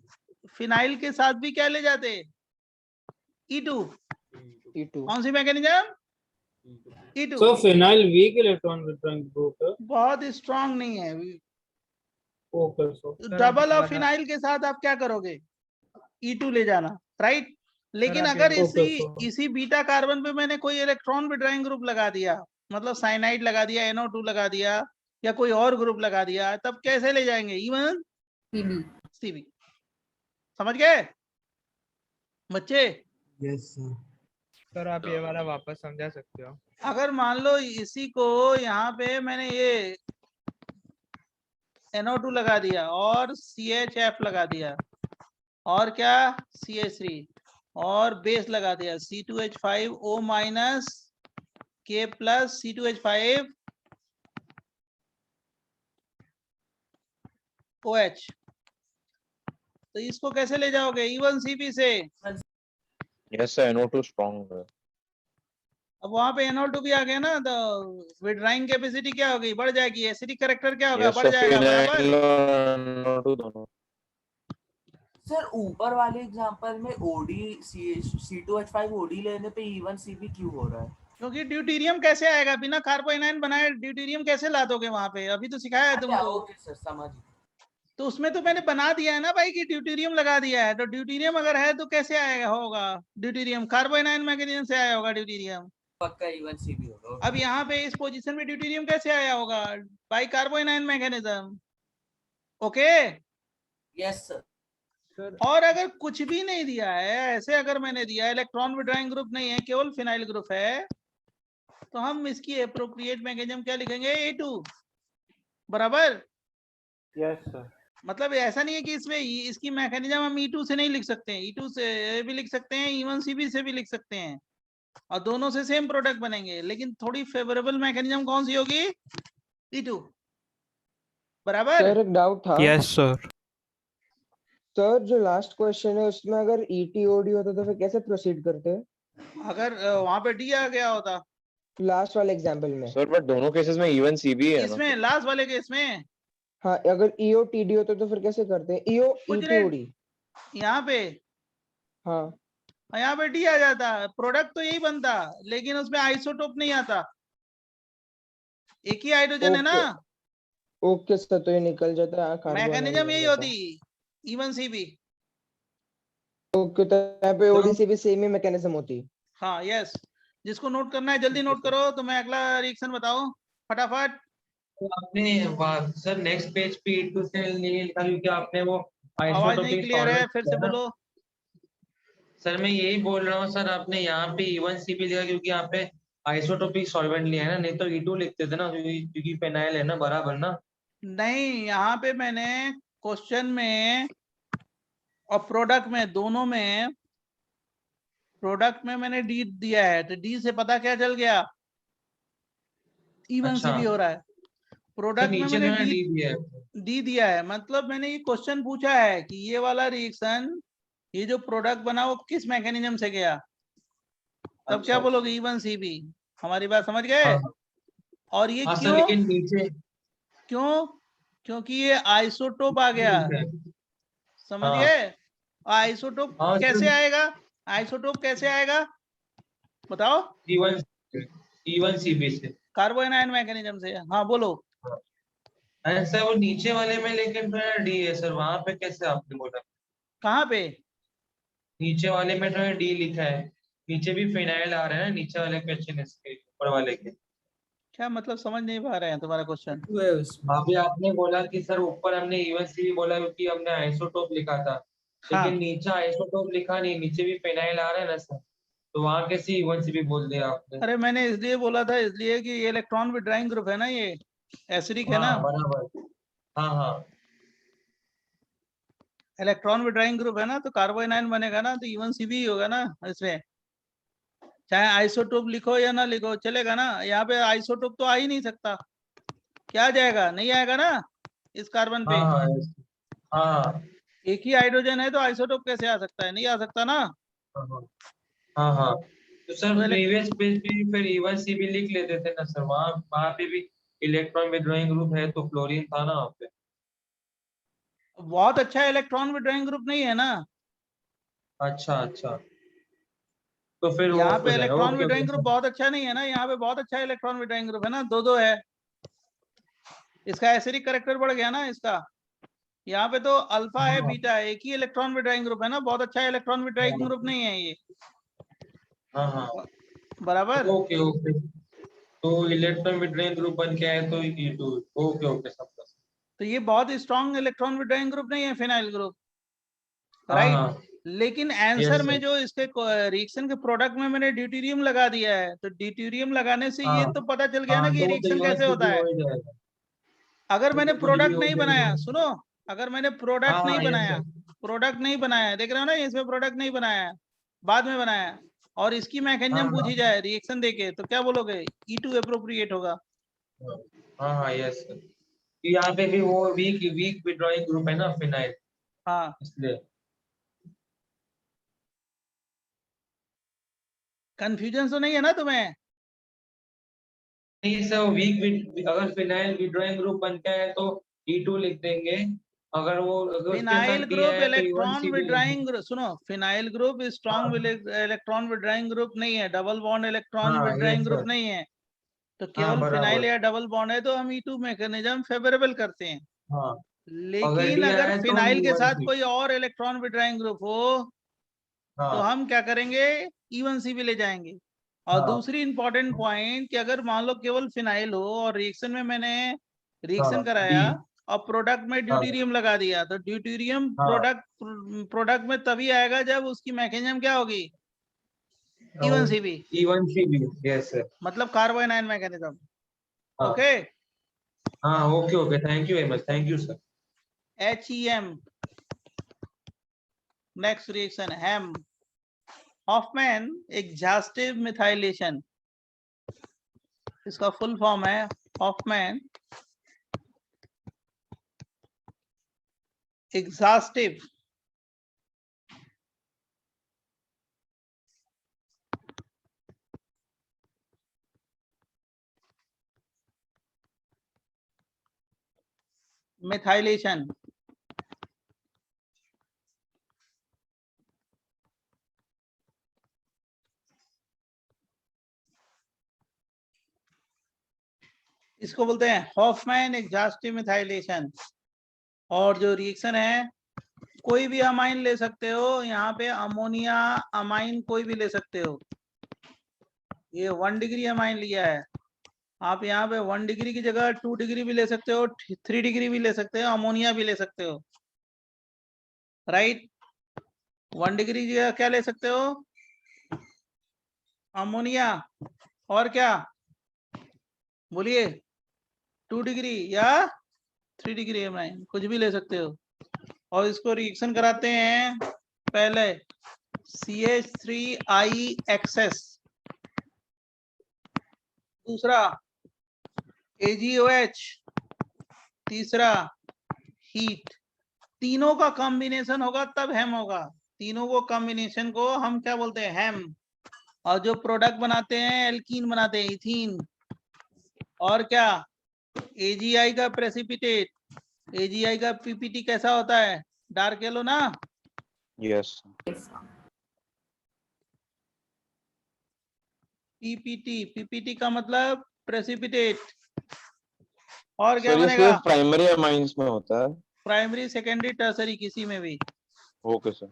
फिनाइल के साथ भी क्या ले जाते? E2। कौन सी mechanism? E2। So phenyl weak electron withdrawing group है। बहुत स्ट्रांग नहीं है। Okay, so डबल और फिनाइल के साथ आप क्या करोगे? E2 ले जाना, राइट। लेकिन अगर इसी बीटा कार्बन पे मैंने कोई इलेक्ट्रॉन विड्रॉइंग ग्रुप लगा दिया, मतलब साइनाइड लगा दिया, NO2 लगा दिया, या कोई और ग्रुप लगा दिया, तब कैसे ले जाएंगे? E1CB। समझ गए बच्चे? यस सर, आप ये वाला वापस समझा सकते हो? अगर मान लो इसी को यहाँ पे मैंने ये NO2 लगा दिया और CHF लगा दिया और क्या CH3 और बेस लगा दिया C2H5O minus K plus C2H5OH, तो इसको कैसे ले जाओगे? E1CB से। यस सर, NO2 स्ट्रांग है। अब वहां पे NO2 भी आ गया ना, तो विड्राइंग कैपेसिटी क्या होगी? बढ़ जाएगी। एसिडिक कैरेक्टर क्या होगा? बढ़ जाएगा, बराबर। NO2 दोनों। सर ऊपर वाले एग्जांपल में OD C2H5OD लेने पे E1CB क्यों हो रहा है? क्योंकि ड्यूटेरियम कैसे आएगा? बिना कार्बोनाइन बनाए ड्यूटेरियम कैसे ला दोगे वहां पे? अभी तो सिखाया है तुमको। ओके सर, समझ। तो उसमें तो मैंने बना दिया है ना भाई कि ड्यूटेरियम लगा दिया है, तो ड्यूटेरियम अगर है तो कैसे आएगा होगा ड्यूटेरियम? कार्बोनाइन मैकेनिज्म से आया होगा ड्यूटेरियम। पक्का E1CB होगा। अब यहाँ पे इस पोजीशन में ड्यूटेरियम कैसे आया होगा? By carbanion mechanism. Okay, yes sir. और अगर कुछ भी नहीं दिया है, ऐसे अगर मैंने दिया इलेक्ट्रॉन विड्रॉइंग ग्रुप नहीं है, केवल फिनाइल ग्रुप है, तो हम इसकी एप्रोप्रिएट मैकेनिज्म क्या लिखेंगे? A2, बराबर। Yes sir. मतलब ऐसा नहीं है कि इसमें इसकी मैकेनिज्म हम E2 से नहीं लिख सकते हैं, E2 से भी लिख सकते हैं, E1CB से भी लिख सकते हैं, और दोनों से सेम प्रोडक्ट बनेंगे। लेकिन थोड़ी फेवरेबल मैकेनिज्म कौन सी होगी? E2, बराबर। सर एक डाउट था। Yes sir. सर जो लास्ट क्वेश्चन है उसमें अगर ETOD होता तो फिर कैसे प्रोसीड करते? अगर वहां पे D आ गया होता लास्ट वाले एग्जांपल में। सर बट दोनों केसेस में E1CB है ना? इसमें लास्ट वाले केस में हाँ, अगर EOTD होता तो फिर कैसे करते हैं? EOETOD यहाँ पे, हाँ यहाँ पे D आ जाता, प्रोडक्ट तो यही बनता, लेकिन उसमें आइसोटोप नहीं आता, एक ही हाइड्रोजन है ना। ओके सर, तो ये निकल जाता है। मैकेनिज्म यही होती E1CB। ओके, तो यहाँ पे ODCB सेम ही मैकेनिज्म होती। हाँ यस, जिसको नोट करना है जल्दी नोट करो, तो मैं अगला रिएक्शन बताऊं फटाफट। तो आपने सर नेक्स्ट पेज पे E2 से नहीं लिखा क्योंकि आपने वो आवाज नहीं क्लियर है, फिर से बोलो। सर मैं यही बोल रहा हूँ सर, आपने यहाँ पे E1CB लिखा क्योंकि यहाँ पे आइसोटोपिक सॉल्वेंट लिया है ना, नहीं तो E2 लिखते थे ना, क्योंकि फेनाइल है ना, बराबर ना। नहीं, यहाँ पे मैंने क्वेश्चन में और प्रोडक्ट में, दोनों में, प्रोडक्ट में मैंने D दिया है, तो D से पता क्या चल गया? E1CB हो रहा है। प्रोडक्ट में मैंने D दिया है, मतलब मैंने ये क्वेश्चन पूछा है कि ये वाला रिएक्शन, ये जो प्रोडक्ट बना वो किस मैकेनिज्म से गया, तब क्या बोलोगे? E1CB। हमारी बात समझ गए? और ये क्यों? लेकिन नीचे क्यों? क्योंकि ये आइसोटोप आ गया, समझ गए? आइसोटोप कैसे आएगा? आइसोटोप कैसे आएगा? बताओ। E1 CB से कार्बो एनायन मैकेनिज्म से। हाँ बोलो। अरे सर वो नीचे वाले में लेकिन तो डी है सर, वहां पे कैसे आपने बोला? कहाँ पे? नीचे वाले में तो डी लिखा है, नीचे भी फिनाइल आ रहा है ना नीचे वाले क्वेश्चन इसके ऊपर वाले के। क्या मतलब समझ नहीं पा रहे हैं तुम्हारा क्वेश्चन। अभी आपने बोला कि सर ऊपर हमने E1 CB बोला क्योंकि हमने आइसोटोप लिखा था, हाँ। लेकिन नीचे आइसोटोप लिखा नहीं, नीचे भी फिनाइल आ रहा है ना सर, तो वहां कैसे E1 CB बोल दिया आपने? अरे मैंने इसलिए बोला था, इसलिए कि ये इलेक्ट्रॉन विड्राइंग ग्रुप है ना, ये एसिडिक है ना। हाँ बराबर, हाँ हाँ इलेक्ट्रॉन विड्राइंग ग्रुप है ना, तो कार्बो एनायन बनेगा ना, तो E1 CB ही होगा ना इसमें। चाहे आइसोटोप लिखो या ना लिखो चलेगा ना। यहाँ पे आइसोटोप तो आ ही नहीं सकता। क्या जाएगा? नहीं आएगा ना इस कार्बन पे। हाँ हाँ एक ही हाइड्रोजन है तो आइसोटोप कैसे आ सकता है? नहीं आ सकता ना। हाँ हाँ। तो सर तो प्रीवियस पेज पे फिर E1 CB लिख लेते थे ना सर, वहाँ वहाँ पे भी इलेक्ट्रॉन विड्रॉइंग ग्रुप है तो फ्लोरीन था ना वहाँ पे। बहुत अच्छा इलेक्ट्रॉन विड्रॉइंग ग्रुप नहीं है ना। अच्छा अच्छा, तो फिर वो यहाँ हो पे जाएगा। Electron okay withdrawing okay group sir. बहुत अच्छा नहीं है ना। यहाँ पे बहुत अच्छा इलेक्ट्रॉन विड्रॉइंग ग्रुप है ना, दो है। इसका एसिडिक कैरेक्टर बढ़ गया ना इसका। यहाँ पे तो अल्फा है, बीटा है, एक ही इलेक्ट्रॉन विड्रॉइंग ग्रुप है ना। बहुत अच्छा इलेक्ट्रॉन विड्रॉइंग ग्रुप नहीं है ये। हाँ हाँ बराबर। ओके ओके, तो इलेक्ट्रॉन विड्रॉइंग ग्रुप बन के आए तो E2। ओके ओके सब। तो ये बहुत स्ट्रॉन्ग इलेक्ट्रॉन विड्रॉइंग ग्रुप नहीं है फिनाइल ग्रुप, हाँ राइट। हाँ लेकिन यस आंसर में सर। जो इसके रिएक्शन के प्रोडक्ट में मैंने ड्यूटेरियम लगा दिया है, तो ड्यूटेरियम लगाने से ये हाँ तो पता चल गया ना हाँ, कि तो वो तो रिएक्शन E1 कैसे होता CB है। हो ही जाएगा, अगर वो मैंने तो कुछ भी प्रोडक्ट हो नहीं बनाया, जाएगा। सुनो, अगर मैंने हाँ प्रोडक्ट नहीं हाँ यस बनाया, सर। प्रोडक्ट नहीं बनाया, देख रहे हो ना इसमें प्रोडक्ट नहीं बनाया है, बाद में बनाया है, और इसकी हाँ मैकेनिज्म हाँ पूछी जाए रिएक्शन देके, तो क्या बोलोगे? E2 अप्रोप्रिएट होगा। हाँ हाँ यस सर, यहाँ पे भी वो वीक वीक विड्रॉइंग ग्रुप है ना फिनाइल, हाँ। इसलिए। कंफ्यूजन तो नहीं है ना तुम्हें? नहीं सर, अगर फिनाइल विड्रॉइंग ग्रुप बनता है तो E2 लिख देंगे, अगर वो अगर उसके फिनाइल साथ P ग्रुप आया तो E1 इलेक्ट्रॉन CB लिख विड्राइंग देंगे। ग्रुप, सुनो, phenyl group strong electron withdrawing group नहीं है, डबल बॉन्ड इलेक्ट्रॉन हाँ विड्राइंग यस ग्रुप सर। नहीं है। तो हाँ केवल फिनाइल बराबर। या डबल बॉन्ड है तो हम E2 मैकेनिज्म फेवरेबल करते हैं। हाँ अगर लेकिन D अगर आया तो हम फिनाइल के E1 साथ CB। कोई और इलेक्ट्रॉन विड्राइंग ग्रुप हो तो हाँ हम क्या करेंगे? E1 CB ले जाएंगे। और हाँ दूसरी इंपॉर्टेंट पॉइंट कि अगर मान लो केवल फिनाइल हो और रिएक्शन में मैंने रिएक्शन हाँ कराया D। और प्रोडक्ट में हाँ ड्यूटेरियम लगा दिया, तो ड्यूटेरियम हाँ प्रोडक्ट में तभी आएगा जब उसकी मैकेनिज्म क्या होगी? E1 CB, E1 CB yes sir. मतलब कार्बो एनायन मैकेनिज्म। हाँ ओके। हाँ okay okay, thank you very much, thank you sir. HEM, next reaction हेम, हॉफमैन एग्जॉस्टिव मिथाइलेशन। इसका फुल फॉर्म है हॉफमैन एग्जॉस्टिव मिथाइलेशन। इसको बोलते हैं हॉफमैन एग्जॉस्टिव मिथाइलेशन। और जो रिएक्शन है, कोई भी अमाइन ले सकते हो, यहाँ पे अमोनिया अमाइन कोई भी ले सकते हो। ये 1 डिग्री अमाइन लिया है, आप यहाँ पे 1 डिग्री की जगह 2 डिग्री भी ले सकते हो, 3 डिग्री भी ले सकते हो, अमोनिया भी ले सकते हो, राइट। 1 डिग्री की जगह क्या ले सकते हो? अमोनिया, और क्या बोलिए? 2 डिग्री या 3 डिग्री अमाइन, कुछ भी ले सकते हो। और इसको रिएक्शन कराते हैं पहले CH3IXS, दूसरा AgOH, तीसरा हीट। तीनों का कॉम्बिनेशन होगा तब हेम होगा। तीनों को कॉम्बिनेशन को हम क्या बोलते हैं? हेम। और जो प्रोडक्ट बनाते हैं एल्कीन बनाते हैं, इथीन। और क्या? AgI का प्रेसिपिटेट, AgI का PPT कैसा होता है? डार्क येलो ना। यस। पीपीटी, पीपीटी का मतलब प्रेसिपिटेट। और क्या सर ये बनेगा? सिर्फ प्राइमरी अमाइंस में होता है? प्राइमरी, सेकेंडरी, टर्सरी, किसी में भी। Okay sir.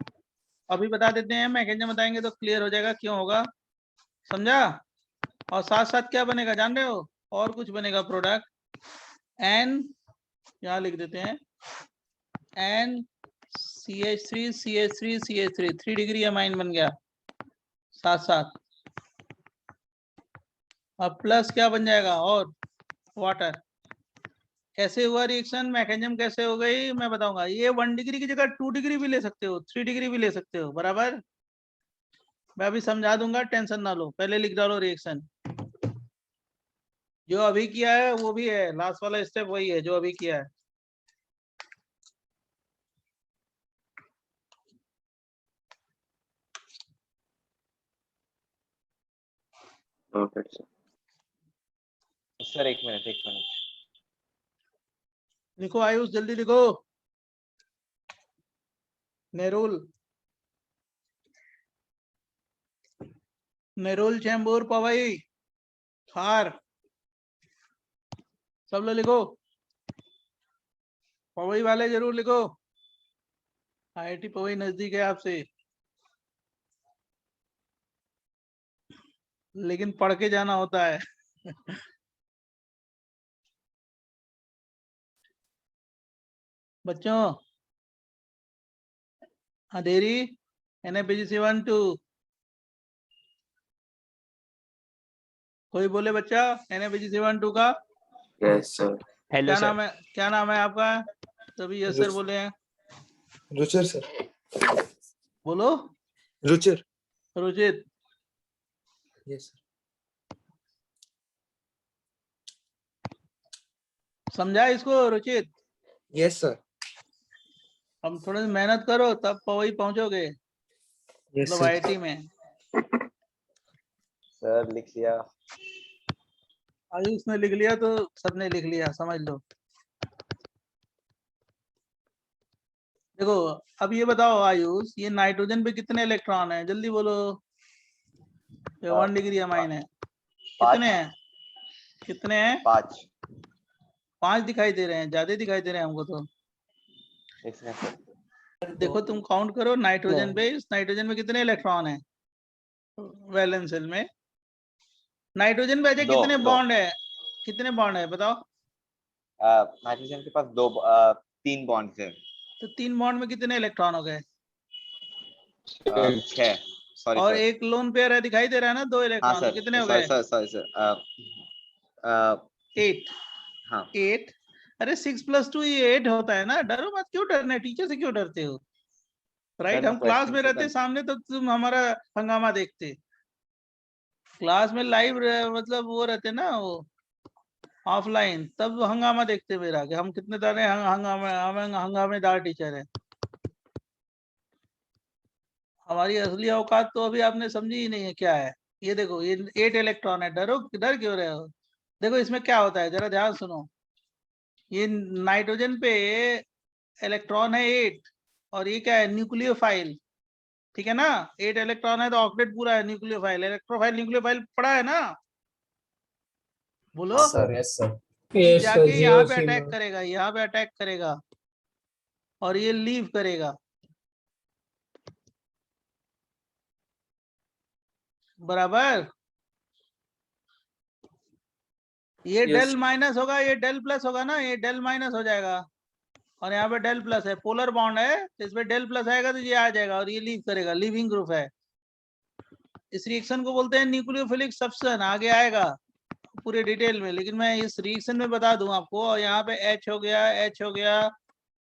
अभी बता देते हैं, मैकेनिज्म बताएंगे तो क्लियर हो जाएगा क्यों होगा, समझा? और साथ साथ क्या बनेगा जान रहे हो? और कुछ बनेगा प्रोडक्ट, एन, यहाँ लिख देते हैं, N CH3 CH3 CH3, 3 degree amine बन गया साथ साथ। अब प्लस क्या बन जाएगा? और वाटर। कैसे हुआ रिएक्शन, मैकेनिज्म कैसे हो गई मैं बताऊंगा। ये 1 डिग्री की जगह 2 डिग्री भी ले सकते हो, 3 डिग्री भी ले सकते हो, बराबर। मैं अभी समझा दूंगा, टेंशन ना लो, पहले लिख डालो रिएक्शन। जो अभी किया है वो भी है, लास्ट वाला स्टेप वही है जो अभी किया है। सर एक मिनट लिखो आयुष, जल्दी लिखो। नेरुल, नेरुल, चैम्बूर, पवई, खार, सब लोग लिखो। पवई वाले जरूर लिखो, IIT पवई नजदीक है आपसे, लेकिन पढ़ के जाना होता है। बच्चों, अंधेरी, NaPgC12, कोई बोले बच्चा NaPgC12 का? Yes sir. हेलो क्या सर। नाम है, क्या नाम है आपका? तभी यस सर बोले हैं। रुचिर सर। बोलो। रुचिर। रुचित। Yes sir. समझा इसको रुचित? Yes sir. अब थोड़ी मेहनत करो तब पवई पहुंचोगे, यस मतलब सर। IIT में। सर लिख लिया। आयुष ने लिख लिया तो सबने लिख लिया, समझ लो। देखो अब ये बताओ आयुष, ये नाइट्रोजन पे कितने इलेक्ट्रॉन है, जल्दी बोलो। ये 1 डिग्री अमाइन है, कितने हैं? कितने हैं? 5। 5 दिखाई दे रहे हैं, ज्यादा दिखाई दे रहे हैं हमको तो। देखो तुम काउंट करो नाइट्रोजन पे, इस नाइट्रोजन में कितने इलेक्ट्रॉन है वैलेंस शेल में? नाइट्रोजन पे दो, कितने दो। बॉन्ड है, कितने बॉन्ड है बताओ? नाइट्रोजन के पास 3 बॉन्ड्स है। तो 3 बॉन्ड में कितने इलेक्ट्रॉन हो गए? 6। सॉरी और सर। एक लोन पेयर है, दिखाई दे रहा है ना, 2 हाँ इलेक्ट्रॉन, तो सर, कितने हो सॉरी गए? Sir, sorry sir. 8। हाँ 8। अरे 6 + 2 ये 8 होता है ना, डरो मत, क्यों डरना है, टीचर से क्यों डरते हो? राइट, मैं हम क्लास क्वेश्चन में से रहते सामने तो तुम हमारा हंगामा देखते, क्लास में लाइव मतलब वो रहते ना, वो ऑफलाइन, तब हंगामा देखते मेरा कि हम कितने दाने हंगामेदार टीचर है। हमारी असली औकात तो अभी आपने समझी ही नहीं है क्या है। ये देखो, ये 8 इलेक्ट्रॉन है, डर क्यों रहे हो? देखो इसमें क्या होता है, जरा ध्यान सुनो। ये नाइट्रोजन पे इलेक्ट्रॉन है 8, और ये क्या है, न्यूक्लियोफाइल, ठीक है ना? 8 इलेक्ट्रॉन है तो ऑक्टेट पूरा है, न्यूक्लियोफाइल, इलेक्ट्रोफाइल, न्यूक्लियोफाइल पढ़ा है ना? बोलो। Sir yes sir. ये जाके यहाँ पे अटैक करेगा, यहाँ पे अटैक करेगा, और ये लीव करेगा, बराबर। ये डेल माइनस होगा, ये डेल प्लस होगा ना, ये डेल माइनस हो जाएगा, और यहाँ पे डेल प्लस है, पोलर बॉन्ड है, तो इसमें डेल प्लस आएगा तो ये आ जाएगा, और ये लीव करेगा, लीविंग ग्रुप है। इस रिएक्शन को बोलते हैं न्यूक्लियोफिलिक सब्स्टेंस, आगे आएगा पूरे डिटेल में, लेकिन मैं इस रिएक्शन में बता दूं आपको। और यहाँ पे H हो गया, H हो गया,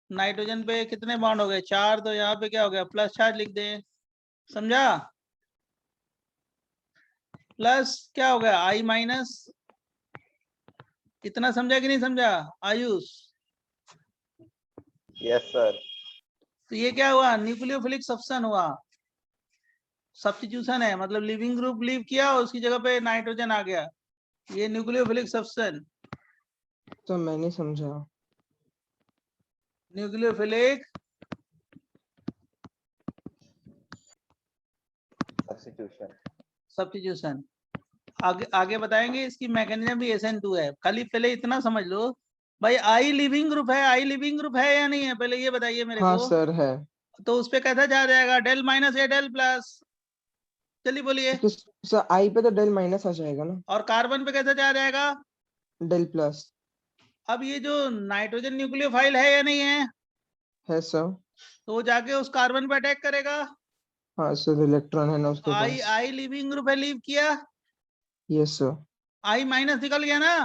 नाइट्रोजन पे कितने बॉन्ड हो गए, 4, तो यहाँ पे क्या हो गया, प्लस चार्ज लिख दें, समझा? प्लस क्या हो गया, I-, इतना समझा कि नहीं समझा आयुष? Yes sir. तो ये क्या हुआ, न्यूक्लियोफिलिक सब्स्टेंस हुआ, सब्स्टिट्यूशन है, मतलब लिविंग ग्रुप लीव किया और उसकी जगह पे नाइट्रोजन आ गया, ये न्यूक्लियोफिलिक सब्स्टेंस। तो मैंने समझा। Nucleophilic substitution. सब्स्टिट्यूशन। आगे बताएंगे। इसकी मैकेनिज्म भी SN2 है। खाली पहले इतना समझ लो भाई, आई लिविंग ग्रुप है, आई लिविंग ग्रुप है या नहीं है, पहले ये बताइए मेरे हाँ को। सर है। तो उस पे कैसा जा जाएगा, डेल माइनस या डेल प्लस, चलिए बोलिए। किस सर, आई पे तो डेल माइनस आ जाएगा ना, और कार्बन पे कैसा जा जाएगा, डेल प्लस। अब ये जो नाइट्रोजन न्यूक्लियोफाइल है या नहीं है सर। तो वो जाके उस कार्बन पे अटैक करेगा। हाँ सर, इलेक्ट्रॉन है ना उसके आई पास। आई लिविंग ग्रुप है, लीव किया, यस सर। आई माइनस निकल गया ना,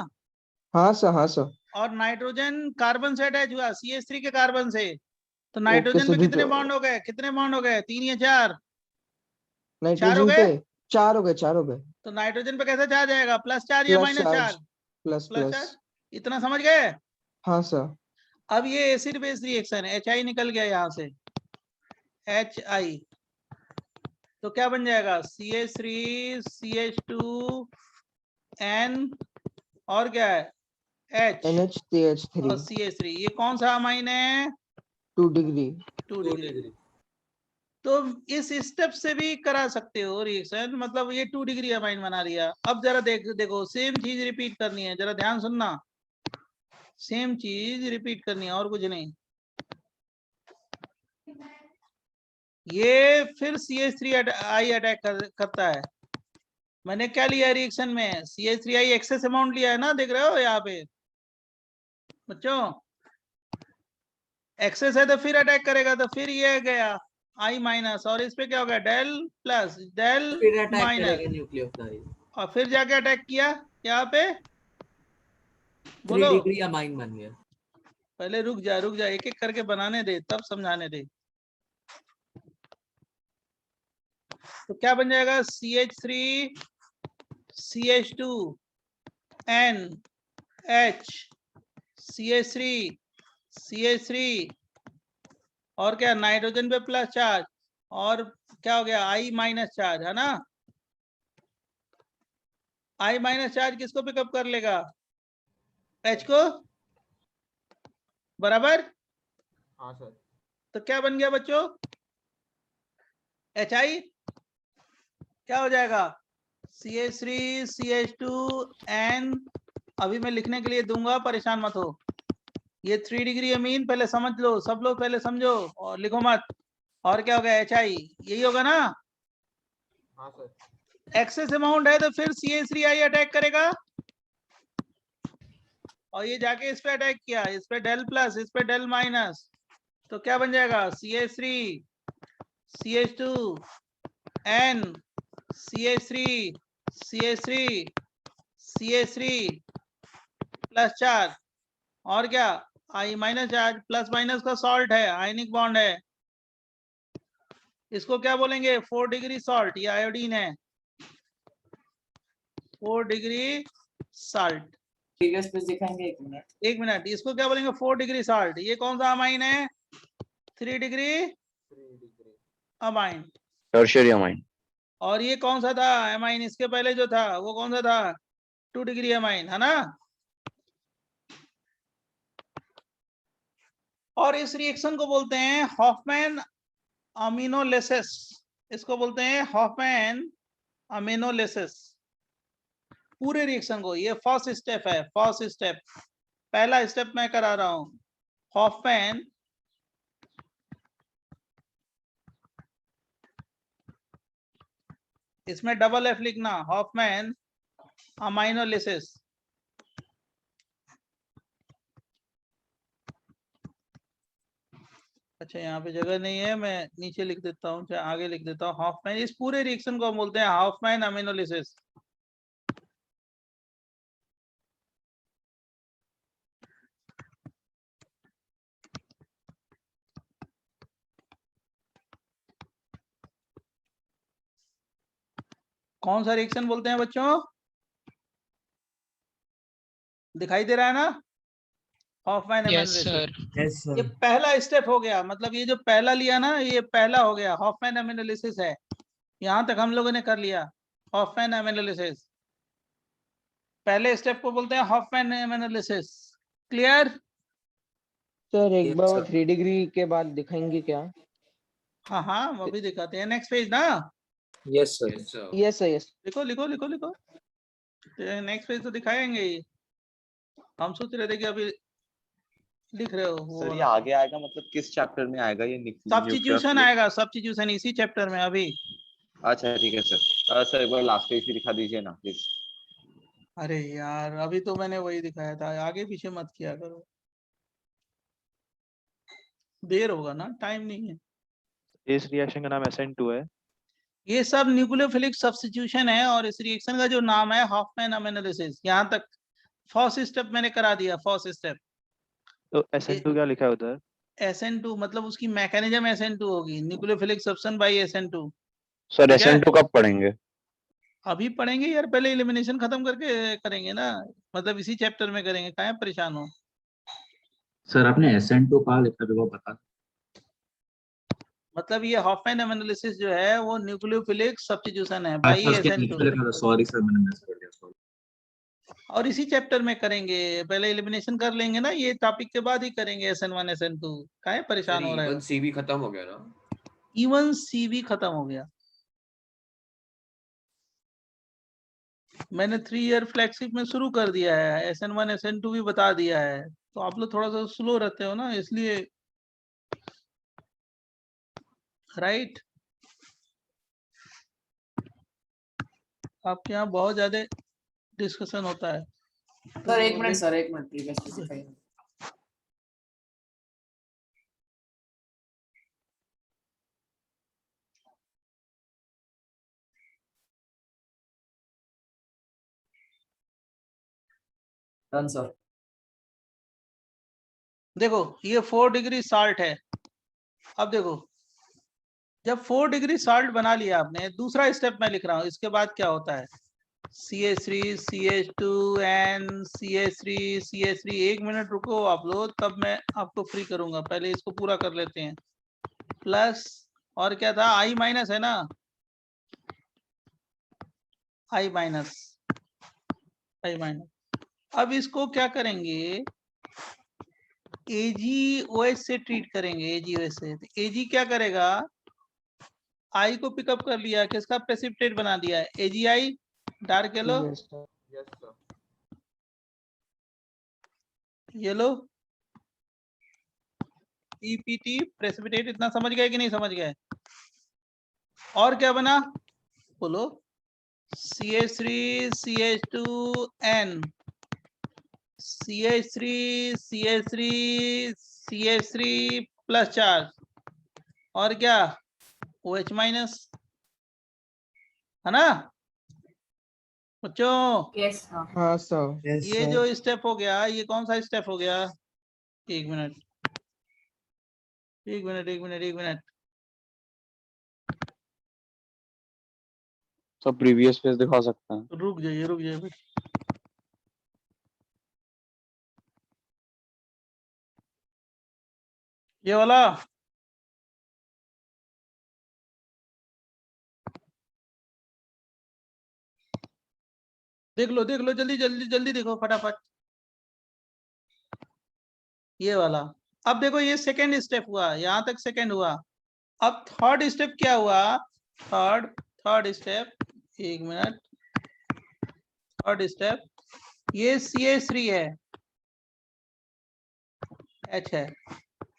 हाँ सर, हाँ सर। और नाइट्रोजन कार्बन से अटैच हुआ CH3 के कार्बन से, तो ओके नाइट्रोजन पे सर, कितने बॉन्ड हो गए, कितने बॉन्ड हो गए, 3 या 4, 4 हो नाइट्रोजन गए। पे 4 हो गए, 4 हो गए। तो नाइट्रोजन पे कैसा चार्ज आएगा, +4 या plus -4, charge, plus plus plus. Charge. इतना समझ गए। हाँ सर। अब ये एसिड बेस रिएक्शन है, HI निकल गया यहाँ से, HI, तो क्या बन जाएगा, CH3 CH2 N और क्या है H NH3H3। और CH3। ये कौन सा अमाइन है, 2 डिग्री। 2 डिग्री। तो इस स्टेप से भी करा सकते हो रिएक्शन, मतलब ये 2 डिग्री अमाइन बना दिया। अब जरा देखो सेम चीज रिपीट करनी है, जरा ध्यान सुनना, सेम चीज रिपीट करनी है और कुछ नहीं। ये फिर CH3I अटैक करता है। मैंने क्या लिया रिएक्शन में, CH3I एक्सेस अमाउंट लिया है ना, देख रहे हो यहाँ पे बच्चों, एक्सेस है तो फिर अटैक करेगा, तो फिर ये गया I माइनस, और इस पे क्या हो गया, डेल प्लस डेल फिर अटैक माइनस, करेगा न्यूक्लियोफाइल, और फिर जाके अटैक किया यहाँ पे, 3 बोलो। डिग्री अमाइन बन गया। पहले रुक जा, एक एक करके बनाने दे, तब समझाने दे। तो क्या बन जाएगा, CH3 CH2 N H CH3 CH3 और क्या, नाइट्रोजन पे प्लस चार्ज, और क्या हो गया, I माइनस चार्ज, है ना। I माइनस चार्ज किसको पिकअप कर लेगा, H को, बराबर। हाँ सर। तो क्या बन गया बच्चों, HI क्या हो जाएगा, CH3 CH2 N, अभी मैं लिखने के लिए दूंगा, परेशान मत हो। ये 3 डिग्री अमीन पहले समझ लो, सब लोग पहले समझो और लिखो मत। और क्या हो गया, HI, यही होगा ना। हाँ सर। एक्सेस अमाउंट है तो फिर CH3I अटैक करेगा, और ये जाके इस पे अटैक किया, इस पे डेल प्लस, इस पे डेल माइनस, तो क्या बन जाएगा, CH3 CH2 N CH3 CH3 CH3 plus charge, और क्या, I minus charge, plus minus का सॉल्ट है, आयनिक बॉन्ड है, इसको क्या बोलेंगे, 4 डिग्री सॉल्ट, ये आयोडीन है, 4 डिग्री साल्ट। प्रीवियस पेज दिखाएंगे, एक मिनट। इसको क्या बोलेंगे, 4 डिग्री साल्ट। ये कौन सा अमाइन है, 3 डिग्री अमाइन। Tertiary amine. और ये कौन सा था अमाइन, इसके पहले जो था वो कौन सा था, 2 डिग्री अमाइन, है ना। और इस रिएक्शन को बोलते हैं हॉफमैन अमीनोलिसिस, इसको बोलते हैं हॉफमैन अमीनोलिसिस। पूरे रिएक्शन को, ये फर्स्ट स्टेप है, फर्स्ट स्टेप, पहला स्टेप मैं करा रहा हूं, हॉफमैन इसमें डबल F लिखना, हॉफमैन अमाइनोलिसिस। अच्छा यहाँ पे जगह नहीं है, मैं नीचे लिख देता हूँ, चाहे आगे लिख देता हूँ, हॉफमैन, इस पूरे रिएक्शन को हम बोलते हैं हॉफमैन अमीनोलिसिस। कौन सा रिएक्शन बोलते हैं बच्चों, दिखाई दे रहा है ना, हॉफमैन अमीनोलिसिस। ये पहला स्टेप हो गया, मतलब ये जो पहला लिया ना, ये पहला हो गया, हॉफमैन अमीनोलिसिस है। यहाँ तक हम लोगों ने कर लिया, हॉफमैन अमीनोलिसिस, पहले स्टेप को बोलते हैं हॉफमैन अमीनोलिसिस। क्लियर। सर एक बार 3 डिग्री के बाद दिखाएंगे क्या। हाँ हाँ, वो भी दिखाते हैं, नेक्स्ट पेज ना। Yes sir. Yes sir, yes. लिखो लिखो लिखो लिखो। नेक्स्ट पेज तो दिखाएंगे ही। हम सोच रहे थे कि अभी लिख रहे हो वो सर ये वाला। आगे आएगा मतलब किस चैप्टर में आएगा ये सब्स्टिट्यूशन आएगा, सब्स्टिट्यूशन इसी चैप्टर में अभी। अच्छा ठीक है सर। सर एक बार लास्ट पेज भी दिखा दीजिए ना प्लीज। अरे यार अभी तो मैंने वही दिखाया था, आगे पीछे मत किया करो, देर होगा ना, टाइम नहीं है। इस रिएक्शन का नाम SN2 है। ये सब न्यूक्लियोफिलिक सब्स्टिट्यूशन है और इस रिएक्शन का जो नाम है हॉफमैन एनालिसिस। यहाँ तक फर्स्ट स्टेप मैंने करा दिया, फर्स्ट स्टेप। तो SN2 क्या लिखा है उधर? SN2 मतलब उसकी मैकेनिज्म SN2 होगी, न्यूक्लियोफिलिक सब्स्टेंस बाय SN2। सर ठीक है? SN2 कब पढ़ेंगे? अभी पढ़ेंगे यार, पहले एलिमिनेशन खत्म करके करेंगे ना, मतलब इसी चैप्टर में करेंगे, काहे परेशान हो। सर आपने SN2 कहाँ लिखा है वो बता। मतलब ये हॉफमैन एनालिसिस जो है वो न्यूक्लियोफिलिक सब्स्टिट्यूशन है बाय SN2, सॉरी सर मैंने मिस कर दिया, सॉरी। और इसी चैप्टर में करेंगे। पहले एलिमिनेशन कर लेंगे ना, ये टॉपिक के बाद ही करेंगे SN1 SN2, काहे परेशान हो रहे हो। सीबी खत्म हो गया ना? इवन CV खत्म हो गया। मैंने 3 ईयर फ्लैगशिप में शुरू कर दिया है, SN1 SN2 भी बता दिया है, तो आप लोग थोड़ा सा स्लो रहते हो ना, इसलिए। राइट, आपके यहाँ बहुत ज्यादा डिस्कशन होता है। सर एक minute please specify. Done sir. देखो ये 4 डिग्री साल्ट है। अब देखो जब 4 डिग्री साल्ट बना लिया आपने, दूसरा स्टेप मैं लिख रहा हूँ, इसके बाद क्या होता है, CH3 CH2 and CH3 CH3। 1 minute रुको आप लोग, तब मैं आपको फ्री करूंगा, पहले इसको पूरा कर लेते हैं। प्लस और क्या था, I माइनस है ना, I माइनस। अब इसको क्या करेंगे, AgOH से ट्रीट करेंगे, AgOH से। तो Ag क्या करेगा, I को पिकअप कर लिया, किसका प्रेसिपिटेट बना दिया है, AgI dark yellow. Yellow EPT precipitate. इतना समझ गए कि नहीं समझ गए? और क्या बना बोलो, CH3 CH2N CH3 CH3 CH3 plus charge, और क्या OH माइनस, है ना बच्चों? यस हाँ सर। ये जो स्टेप हो गया, ये कौन सा स्टेप हो गया, एक मिनट। सब प्रीवियस पेज दिखा सकते हैं? रुक जाइए। ये वाला देख लो जल्दी देखो फटाफट, ये वाला। अब देखो ये सेकंड स्टेप हुआ, यहाँ तक सेकंड हुआ। अब थर्ड स्टेप क्या हुआ, थर्ड स्टेप, एक मिनट। थर्ड स्टेप, ये CH3 है, H है,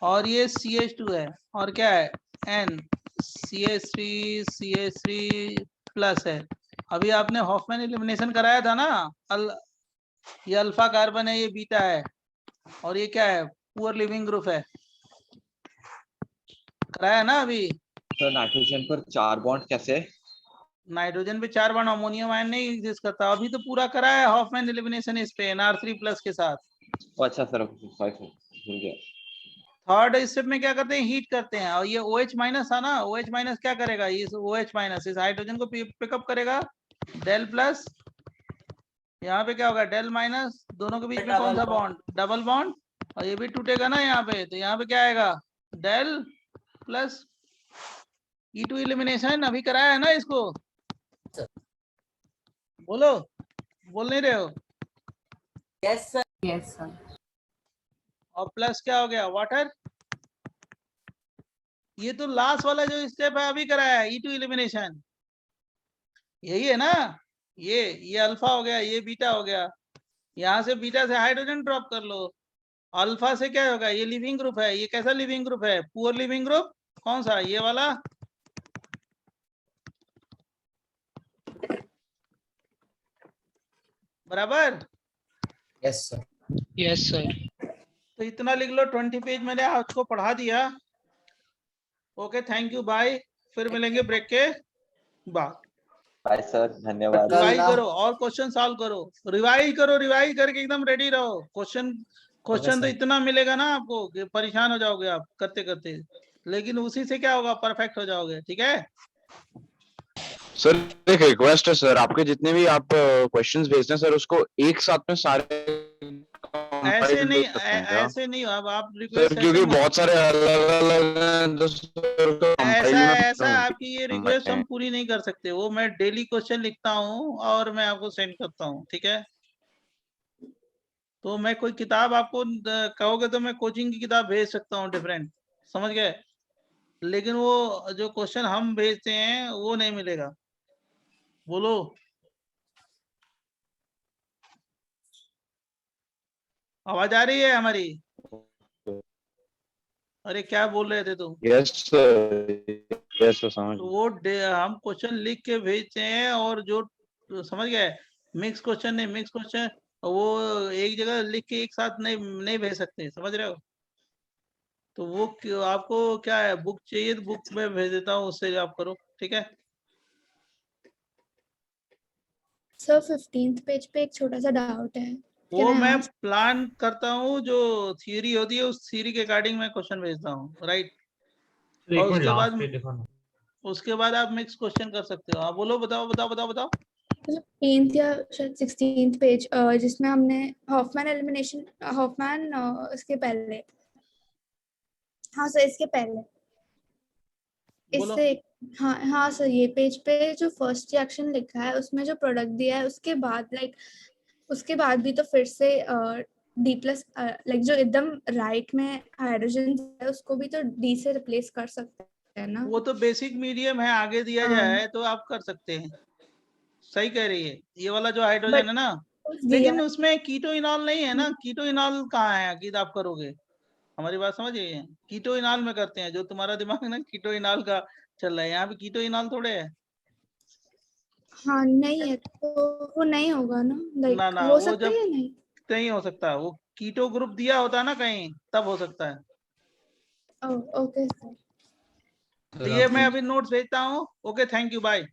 और ये CH2 है, और क्या है N, CH3 प्लस है। अभी आपने हॉफमैन एलिमिनेशन कराया था ना, ये अल्फा कार्बन है, ये बीटा है, और ये क्या है, पुअर लिविंग ग्रुप है, कराया ना अभी। सर नाइट्रोजन पर 4 बॉन्ड कैसे? नाइट्रोजन पे 4 बॉन्ड अमोनियम आयन नहीं एग्जिस्ट करता, अभी तो पूरा कराया है हॉफमैन एलिमिनेशन इस पे NR3 प्लस के साथ। अच्छा सर, सॉरी सर, भूल गया। थर्ड स्टेप में क्या करते हैं, हीट करते हैं, और ये OH माइनस था ना, OH माइनस क्या करेगा, इस OH माइनस इस हाइड्रोजन को पिकअप करेगा, डेल प्लस, यहाँ पे क्या होगा, डेल माइनस, दोनों के बीच में कौन सा बॉन्ड, डबल बॉन्ड, और ये भी टूटेगा ना यहाँ पे, तो यहाँ पे क्या आएगा, डेल प्लस। E2 एलिमिनेशन अभी कराया है ना इसको, बोलो, बोल नहीं रहे हो? Yes sir. और प्लस क्या हो गया, वाटर। ये तो लास्ट वाला जो स्टेप है अभी कराया है, E2 एलिमिनेशन, यही है ना। ये अल्फा हो गया, ये बीटा हो गया। यहाँ से बीटा से हाइड्रोजन ड्रॉप कर लो। अल्फा से क्या होगा, ये लिविंग ग्रुप है। ये कैसा लिविंग ग्रुप है, पुअर लिविंग ग्रुप। कौन सा, ये वाला। बराबर। Yes sir. Yes sir. तो इतना लिख लो, 20 पेज मैंने आपको पढ़ा दिया। Okay, thank you, bye. फिर मिलेंगे ब्रेक के बाद। बाय सर, धन्यवाद। रिवाइज करो और क्वेश्चन सॉल्व करो। रिवाइज करो, रिवाइज करके एकदम रेडी रहो। क्वेश्चन तो इतना मिलेगा ना आपको कि परेशान हो जाओगे आप करते करते, लेकिन उसी से क्या होगा, परफेक्ट हो जाओगे। ठीक है सर, एक रिक्वेस्ट है सर, आपके जितने भी आप क्वेश्चंस भेजते हैं सर, उसको एक साथ में सारे ऐसे नहीं, ऐसे नहीं। अब आप सर, रिक्वेस्ट क्योंकि बहुत सारे अलग अलग हैं, तो सर ऐसा आपकी ये रिक्वेस्ट हम पूरी नहीं कर सकते। वो मैं डेली क्वेश्चन लिखता हूँ और मैं आपको सेंड करता हूँ। ठीक है, तो मैं कोई किताब आपको कहोगे तो मैं कोचिंग की किताब भेज सकता हूँ डिफरेंट, समझ गए, लेकिन वो जो क्वेश्चन हम भेजते हैं वो नहीं मिलेगा। बोलो, आवाज आ रही है हमारी? अरे क्या बोल रहे थे तुम? यस सर, समझ। तो वो हम क्वेश्चन लिख के भेजते हैं, और जो समझ गए, मिक्स क्वेश्चन नहीं, मिक्स क्वेश्चन वो एक जगह लिख के एक साथ नहीं भेज सकते, समझ रहे हो? तो वो आपको क्या है, बुक चाहिए तो बुक में भेज देता हूँ, उससे आप करो। ठीक है सर 15th पेज पे एक छोटा सा डाउट है। वो मैं प्लान करता हूँ, जो थियरी होती है उस थियरी के अकॉर्डिंग मैं क्वेश्चन भेजता हूँ, राइट। और उसके बाद आप मिक्स क्वेश्चन कर सकते हो। आप बोलो, बताओ बताओ बताओ बताओ। 15th या शायद 16th पेज जिसमें हमने हॉफमैन एलिमिनेशन, हॉफमैन इसके पहले, हाँ सर इसके पहले, इससे हाँ सर, ये पेज पे जो फर्स्ट रिएक्शन लिखा है उसमें जो प्रोडक्ट दिया है उसके बाद उसके बाद भी तो फिर से डी प्लस जो एकदम राइट में हाइड्रोजन है उसको भी तो डी से रिप्लेस कर सकते हैं ना। वो तो बेसिक मीडियम है, आगे दिया जाए तो आप कर सकते हैं। सही कह रही है, ये वाला जो हाइड्रोजन है ना, लेकिन उसमें कीटोइनॉल नहीं है ना। कीटोइनॉल कहाँ है कि आप करोगे, हमारी बात समझिए। कीटोइनॉल में करते हैं, जो तुम्हारा दिमाग ना कीटोइनॉल का चल रहा है, यहाँ पे कीटोइनॉल थोड़े है। हाँ नहीं है तो वो नहीं होगा ना, ना हो वो सकता जब है नहीं, नहीं हो सकता, वो कीटो ग्रुप दिया होता है ना कहीं, तब हो सकता है। Okay sir. तो ये मैं अभी नोट्स भेजता हूँ। Okay, thank you, bye.